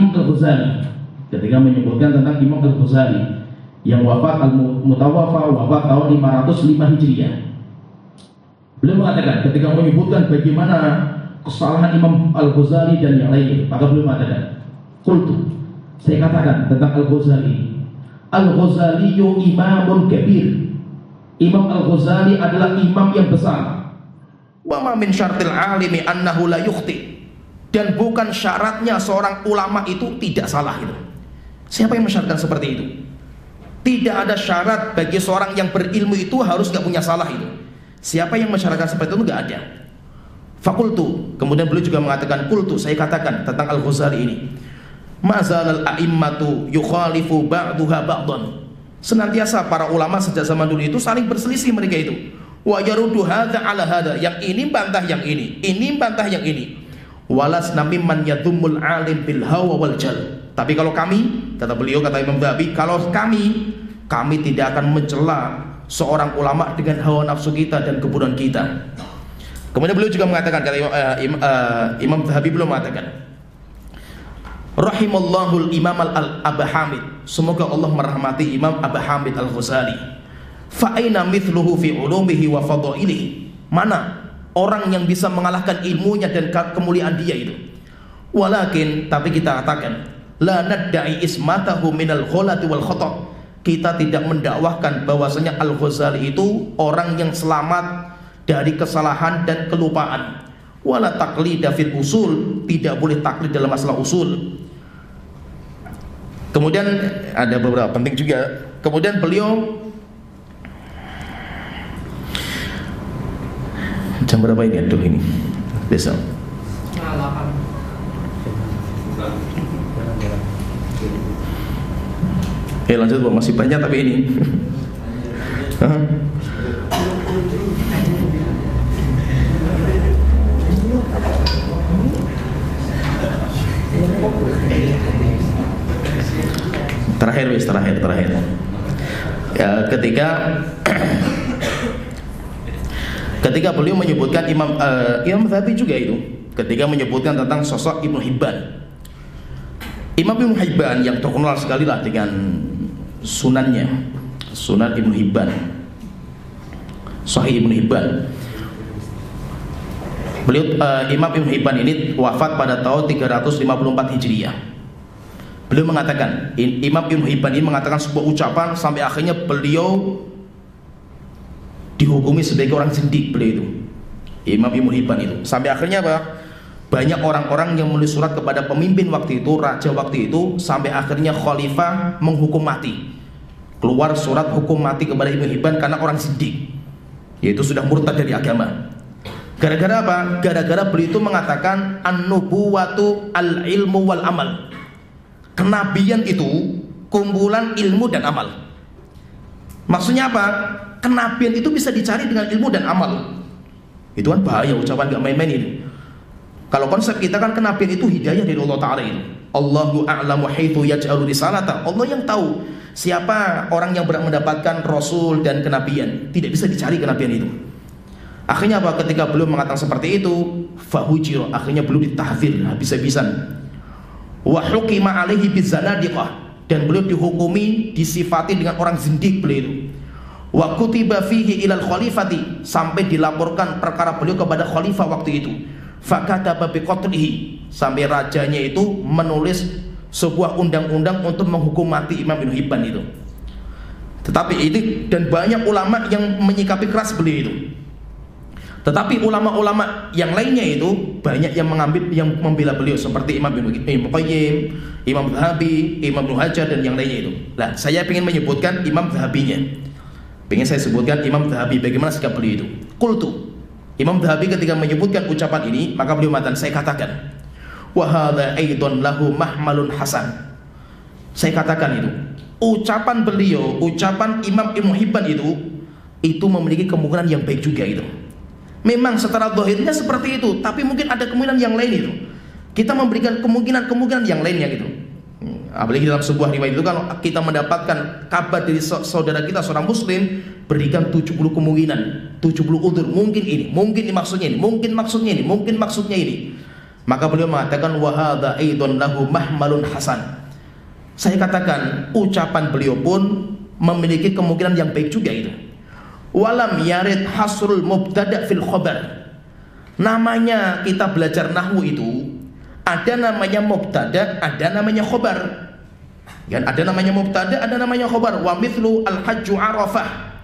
Imam Al-Ghazali, yang wafat al-mutawaffa wafat tahun 505 Hijriah. Beliau mengatakan ketika menyebutkan bagaimana kesalahan Imam Al-Ghazali dan yang lainnya, maka beliau mengatakan, qultu, saya katakan tentang Al-Ghazali, Al-Ghazaliyu imamun kabir. Imam Al-Ghazali adalah imam yang besar. Wa ma min syartil alimi annahu la yukhti. Dan bukan syaratnya seorang ulama itu tidak salah itu. Siapa yang mensyaratkan seperti itu? Tidak ada syarat bagi seorang yang berilmu itu harus gak punya salah itu. Siapa yang mensyaratkan seperti itu? Gak ada. Fakultu, kemudian beliau juga mengatakan kultu, saya katakan tentang Al-Ghazali ini, mazalal a'immatu yukhalifu ba'duha ba'dan. Senantiasa para ulama sejak zaman dulu itu saling berselisih mereka itu. Wa yarudu hadza ala hadza, yang ini bantah yang ini bantah yang ini. Walas nami man yadhummul alim bil hawa wal jal. Tapi kalau kami, kata beliau, kata Imam Dhahabi, kalau kami tidak akan mencela seorang ulama dengan hawa nafsu kita dan keburuan kita. Kemudian beliau juga mengatakan, kata Imam Dhahabi belum mengatakan, rahimallahul imam al-Aba Hamid, semoga Allah merahmati Imam Aba Hamid Al-Ghazali. Fa aina mithluhu fi ulumihi wa fadailihi. Mana orang yang bisa mengalahkan ilmunya dan kemuliaan dia itu? Walakin, tapi kita katakan, la nadda'i ismatahu minal ghalati wal khata'. Kita tidak mendakwahkan bahwasanya Al-Ghazali itu orang yang selamat dari kesalahan dan kelupaan. Wala taqlida fil usul, tidak boleh taklid dalam masalah usul. Kemudian ada beberapa penting juga. Kemudian beliau, jam berapa ini? Aduh ini besok. Lanjut Pak, masih banyak tapi ini. Terakhir. Ya, ketika beliau menyebutkan Imam Dhahabi juga itu, ketika menyebutkan tentang sosok Ibnu Hibban. Imam Ibnu Hibban yang terkenal sekali lah dengan sunannya, Sunan Ibnu Hibban, Sahih Ibnu Hibban. Beliau Imam Ibnu Hibban ini wafat pada tahun 354 Hijriah. Beliau mengatakan, Imam Ibnu Hibban ini mengatakan sebuah ucapan sampai akhirnya beliau dihukumi sebagai orang zindik. Beliau itu, Imam Ibnu Hibban itu, sampai akhirnya apa? Banyak orang-orang yang menulis surat kepada pemimpin waktu itu, raja waktu itu, sampai akhirnya khalifah menghukum mati. Keluar surat hukum mati kepada Ibnu Hibban karena orang zindik, yaitu sudah murtad dari agama. Gara-gara apa? Gara-gara beliau itu mengatakan an-nubuwatu al-ilmu wal amal. Kenabian itu kumpulan ilmu dan amal. Maksudnya apa? Kenabian itu bisa dicari dengan ilmu dan amal. Itu kan bahaya, ucapan gak main-main ini. Kalau konsep kita kan kenabian itu hidayah dari Allah Ta'ala ini. Allahu a'lamu haitsu yaj'alu risalata. Allah yang tahu siapa orang yang berhak mendapatkan rasul dan kenabian. Tidak bisa dicari kenabian itu. Akhirnya apa? Ketika beliau mengatakan seperti itu, fahujir, akhirnya beliau ditahdzir habis-habisan. Wa hukima alaihi bizanadiqah, dan beliau dihukumi, disifati dengan orang zindik beliau itu. Wa kutiba fihi ilal khalifati, sampai dilaporkan perkara beliau kepada khalifah waktu itu. Fakataba biqatlihi, sampai rajanya itu menulis sebuah undang-undang untuk menghukum mati Imam Ibnu Hibban itu. Tetapi ini, dan banyak ulama yang menyikapi keras beliau itu. Tetapi ulama-ulama yang lainnya itu banyak yang mengambil, yang membela beliau, seperti Imam Qayyim, Imam Dhahabi, Imam Ibnu Hajar dan yang lainnya itu. Nah, saya ingin menyebutkan Imam Dhahabinya. Pengen saya sebutkan Imam Dhahabi, bagaimana sikap beliau itu. Qultu, Imam Dhahabi ketika menyebutkan ucapan ini, maka beliau mengatakan, saya katakan, wa hadza aidan lahu mahmalun hasan. Saya katakan itu, ucapan beliau, ucapan Imam Ibnu Hibban itu memiliki kemungkinan yang baik juga itu. Memang secara zahirnya seperti itu, tapi mungkin ada kemungkinan yang lain itu. Kita memberikan kemungkinan yang lainnya gitu. Apalagi dalam sebuah riwayat itu, kalau kita mendapatkan kabar dari saudara kita seorang muslim, berikan 70 kemungkinan, 70 udzur, mungkin ini, mungkin maksudnya ini, mungkin maksudnya ini, mungkin maksudnya ini. Maka beliau mengatakan wa hadza aidan lahu mahmalun hasan. Saya katakan ucapan beliau pun memiliki kemungkinan yang baik juga itu. Walam yarid hasrul mubtada' fil khabar. Namanya kita belajar nahwu itu ada namanya mubtada', ada namanya khabar. Kan ada namanya mubtada', ada namanya khabar. Wa mithlu al-hajju arafah.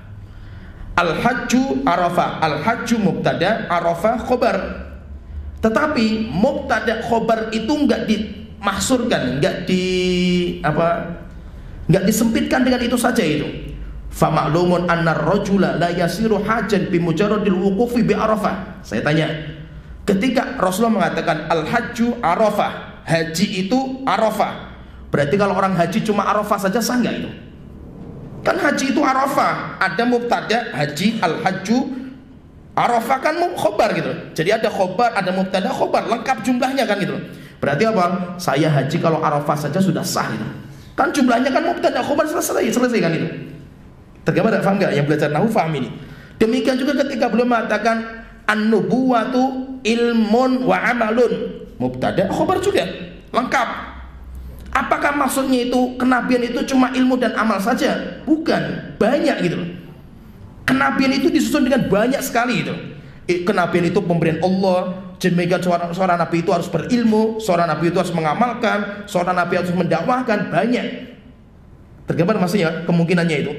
Al-hajju arafah, al-hajju mubtada', arafah khabar. Tetapi mubtada' khabar itu enggak dimahsurkan, enggak disempitkan dengan itu saja itu. Fa ma'lumun anna ar-rajula la yasiru hajan bi mujarradil wuqufi bi arafah. Saya tanya, ketika Rasulullah mengatakan al-hajju arafah, haji itu arafah, berarti kalau orang haji cuma arafah saja sah enggak itu? Kan haji itu arafah, ada mubtada haji, al-hajju arafah kan khobar gitu. Jadi ada khobar, ada mubtada khobar, lengkap jumlahnya kan gitu. Berarti apa? Saya haji kalau arafah saja sudah sah gitu. Kan jumlahnya kan mubtada khobar, selesai kan itu. Tergambar tak? Faham nggak? Yang belajar nahwu faham ini. Demikian juga ketika beliau mengatakan an-nubuwatu ilmun wa amalun, mubtada khobar juga lengkap. Apakah maksudnya itu kenabian itu cuma ilmu dan amal saja? Bukan, banyak gitu loh. Kenabian itu disusun dengan banyak sekali itu. Kenabian itu pemberian Allah. Demikian seorang nabi itu harus berilmu, seorang nabi itu harus mengamalkan, seorang nabi harus mendakwahkan, banyak. Tergambar maksudnya kemungkinannya itu.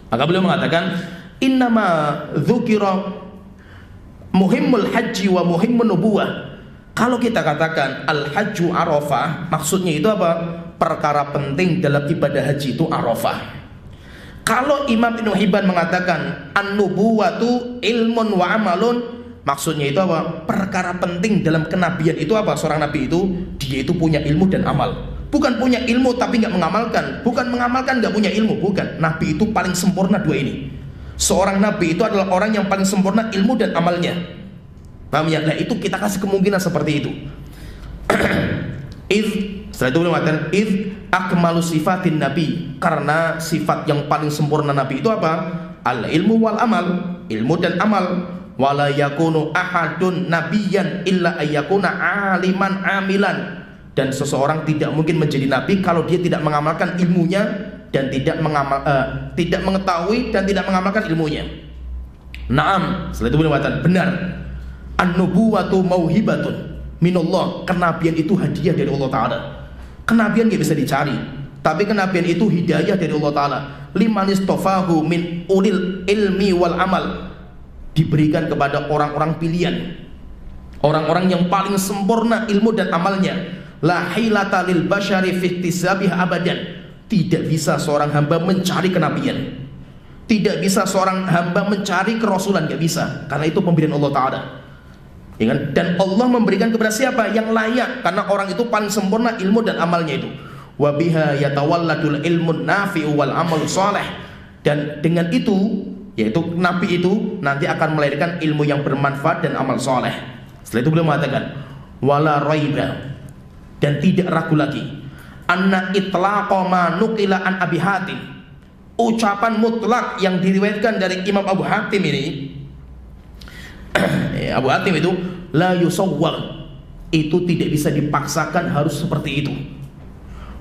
Maka beliau mengatakan innama dzukira muhimmul haji wa muhimmun nubuwah. Kalau kita katakan al-hajju arafah, maksudnya itu apa? Perkara penting dalam ibadah haji itu arafah. Kalau Imam Ibnu Hibban mengatakan an-nubuwatu ilmun wa amalun, maksudnya itu apa? Perkara penting dalam kenabian itu apa? Seorang nabi itu, dia itu punya ilmu dan amal. Bukan punya ilmu tapi nggak mengamalkan, bukan mengamalkan nggak punya ilmu, bukan. Nabi itu paling sempurna dua ini. Seorang nabi itu adalah orang yang paling sempurna ilmu dan amalnya. Paham ya? Nah itu kita kasih kemungkinan seperti itu. Setelah itu beliau mengatakan akmalu sifatin nabi, karena sifat yang paling sempurna nabi itu apa? Al ilmu wal amal, ilmu dan amal. Wala yakunu ahadun nabiyyan illa ayyakuna aliman amilan. Dan seseorang tidak mungkin menjadi nabi kalau dia tidak mengamalkan ilmunya dan tidak mengetahui dan tidak mengamalkan ilmunya. Naam, setelah itu beliau mengatakan benar. An-nubuwatu mauhibatun minallah. Kenabian itu hadiah dari Allah Ta'ala. Kenabian gak bisa dicari, tapi kenabian itu hidayah dari Allah Ta'ala. Liman istofahu min ulil ilmi wal amal. Diberikan kepada orang-orang pilihan, orang-orang yang paling sempurna ilmu dan amalnya. La hilata lil basyari fi ihtisabih abadan. Tidak bisa seorang hamba mencari kenabian, tidak bisa seorang hamba mencari kerasulan, gak bisa, karena itu pemberian Allah Ta'ala. Ya kan? Dan Allah memberikan kepada siapa? Yang layak, karena orang itu paling sempurna ilmu dan amalnya itu. Wa biha yatawalladul ilmun nafi'u wal amal salih. Dan dengan itu, yaitu nabi itu nanti akan melahirkan ilmu yang bermanfaat dan amal soleh. Setelah itu beliau mengatakan wala raiba, dan tidak ragu lagi, anna itlaqa ma nuqila an Abi Hatim, ucapan mutlak yang diriwayatkan dari Imam Abu Hatim ini, Abu Hatim itu la yusawwar, itu tidak bisa dipaksakan harus seperti itu.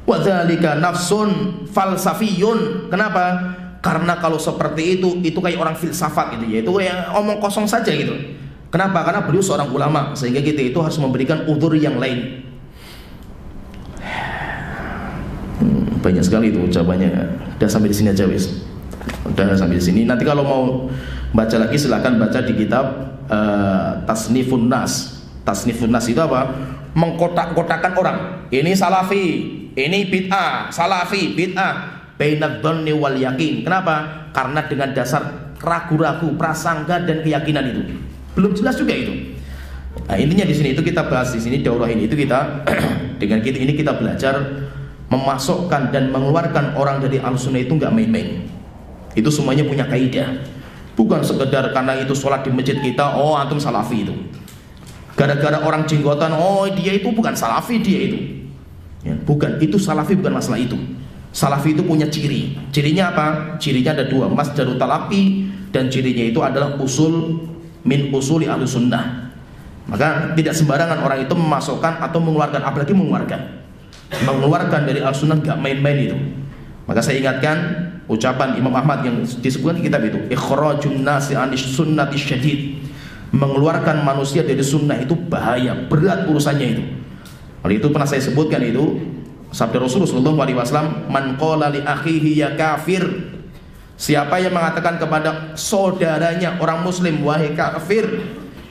Wa dzalika nafsun falsafiyun. Kenapa? Karena kalau seperti itu kayak orang filsafat gitu, yaitu kayak omong kosong saja gitu. Kenapa? Karena beliau seorang ulama, sehingga kita itu harus memberikan udzur yang lain. Banyak sekali itu ucapannya. Udah sampai di sini aja wis. Udah sampai di sini. Nanti kalau mau baca lagi silakan baca di kitab Tasnifun Nas. Tasnifun Nas itu apa? Mengkotak-kotakan orang. Ini salafi, ini bid'ah, salafi, bid'ah. Bainad dhanni wal yakin. Kenapa? Karena dengan dasar ragu-ragu, prasangka dan keyakinan itu. Belum jelas juga itu. Nah, intinya di sini itu kita bahas di sini daurah ini itu kita dengan ini kita belajar memasukkan dan mengeluarkan orang dari al-sunnah itu nggak main-main. Itu semuanya punya kaidah. Bukan sekedar karena itu sholat di masjid kita, oh antum salafi itu. Gara-gara orang jenggotan, oh dia itu bukan salafi, dia itu. Ya, bukan, itu salafi bukan masalah itu. Salafi itu punya ciri. Cirinya apa? Cirinya ada dua, masdarut talaqi, dan cirinya itu adalah usul min usuli ahli sunnah. Maka tidak sembarangan orang itu memasukkan atau mengeluarkan, apalagi mengeluarkan dari al sunnah, gak main-main itu. Maka saya ingatkan ucapan Imam Ahmad yang disebutkan di kitab itu, ikhrajun nasi anis sunnati syadid, mengeluarkan manusia dari sunnah itu bahaya, berat urusannya itu. Oleh itu pernah saya sebutkan itu sabda Rasulullah SAW, man qala li akhihi ya kafir, siapa yang mengatakan kepada saudaranya orang muslim wahai kafir,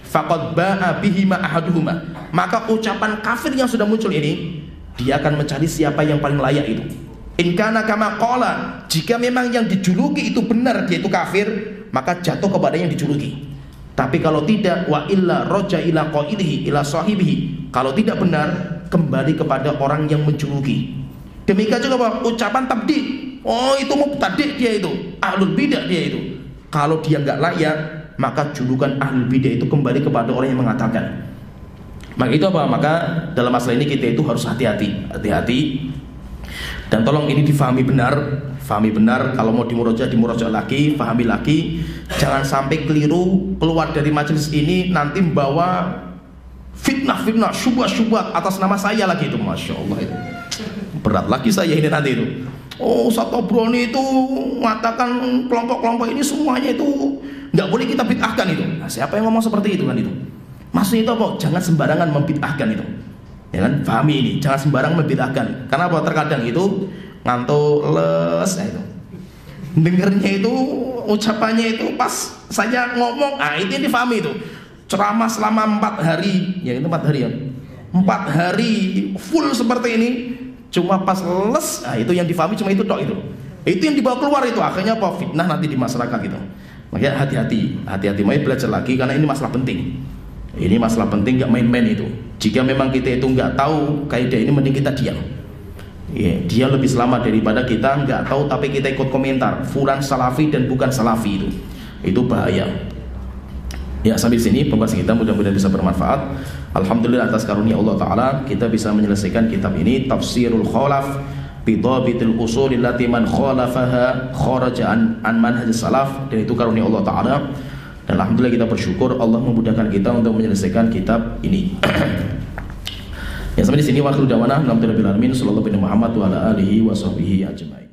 faqad ba'a bihima ahaduhuma, maka ucapan kafir yang sudah muncul ini dia akan mencari siapa yang paling layak itu. In kana kama qala, jika memang yang dijuluki itu benar dia itu kafir, maka jatuh kepada yang dijuluki. Tapi kalau tidak, wa illa roja ila qailihi ila sahibihi, kalau tidak benar kembali kepada orang yang menjuluki. Demikian juga Pak, ucapan tabdi, oh itu mubtadi dia itu, ahlul bidah dia itu. Kalau dia nggak layak, maka julukan ahlul bidah itu kembali kepada orang yang mengatakan. Maka itu apa? Maka dalam masalah ini kita itu harus hati-hati. Dan tolong ini difahami benar. Fahami benar, kalau mau dimurojaah lagi, fahami lagi. Jangan sampai keliru keluar dari majelis ini nanti membawa fitnah, syubhat atas nama saya lagi itu. Masya Allah itu berat lagi saya ini nanti itu. Oh, Ustaz Tobroni itu mengatakan kelompok-kelompok ini semuanya itu nggak boleh kita bid'ahkan itu. Nah, siapa yang ngomong seperti itu kan itu? Maksudnya itu apa? Jangan sembarangan membid'ahkan itu. Ya kan? Fahami ini, jangan sembarangan membid'ahkan. Karena apa? Terkadang itu ngantuk les itu. Dengernya itu, ucapannya itu pas saya ngomong, itu yang difahami itu. Ceramah selama 4 hari, ya itu 4 hari ya. 4 hari full seperti ini, cuma pas les, itu yang difahami cuma itu tok itu. Itu yang dibawa keluar itu, akhirnya apa? Fitnah nanti di masyarakat gitu. Makanya hati-hati, mari belajar lagi karena ini masalah penting. Ini masalah penting, gak main-main itu. Jika memang kita itu nggak tahu kaidah ini, mending kita diam. Ya, dia lebih selamat daripada kita nggak tahu tapi kita ikut komentar fulan salafi dan bukan salafi itu bahaya. Ya, sampai sini pembahasan kita, mudah-mudahan bisa bermanfaat. Alhamdulillah atas karunia Allah Ta'ala kita bisa menyelesaikan kitab ini, Tafsirul Khalaf Bidabitil Usul allati man khalafaha kharaja an manhaj salaf, dan itu karunia Allah Ta'ala. Dan alhamdulillah kita bersyukur Allah memudahkan kita untuk menyelesaikan kitab ini. Ya, sampai di sini waktu dawana, alhamdulillah bil alamin, sallallahu alaihi Muhammad wa ala alihi wa sahbihi ajmain.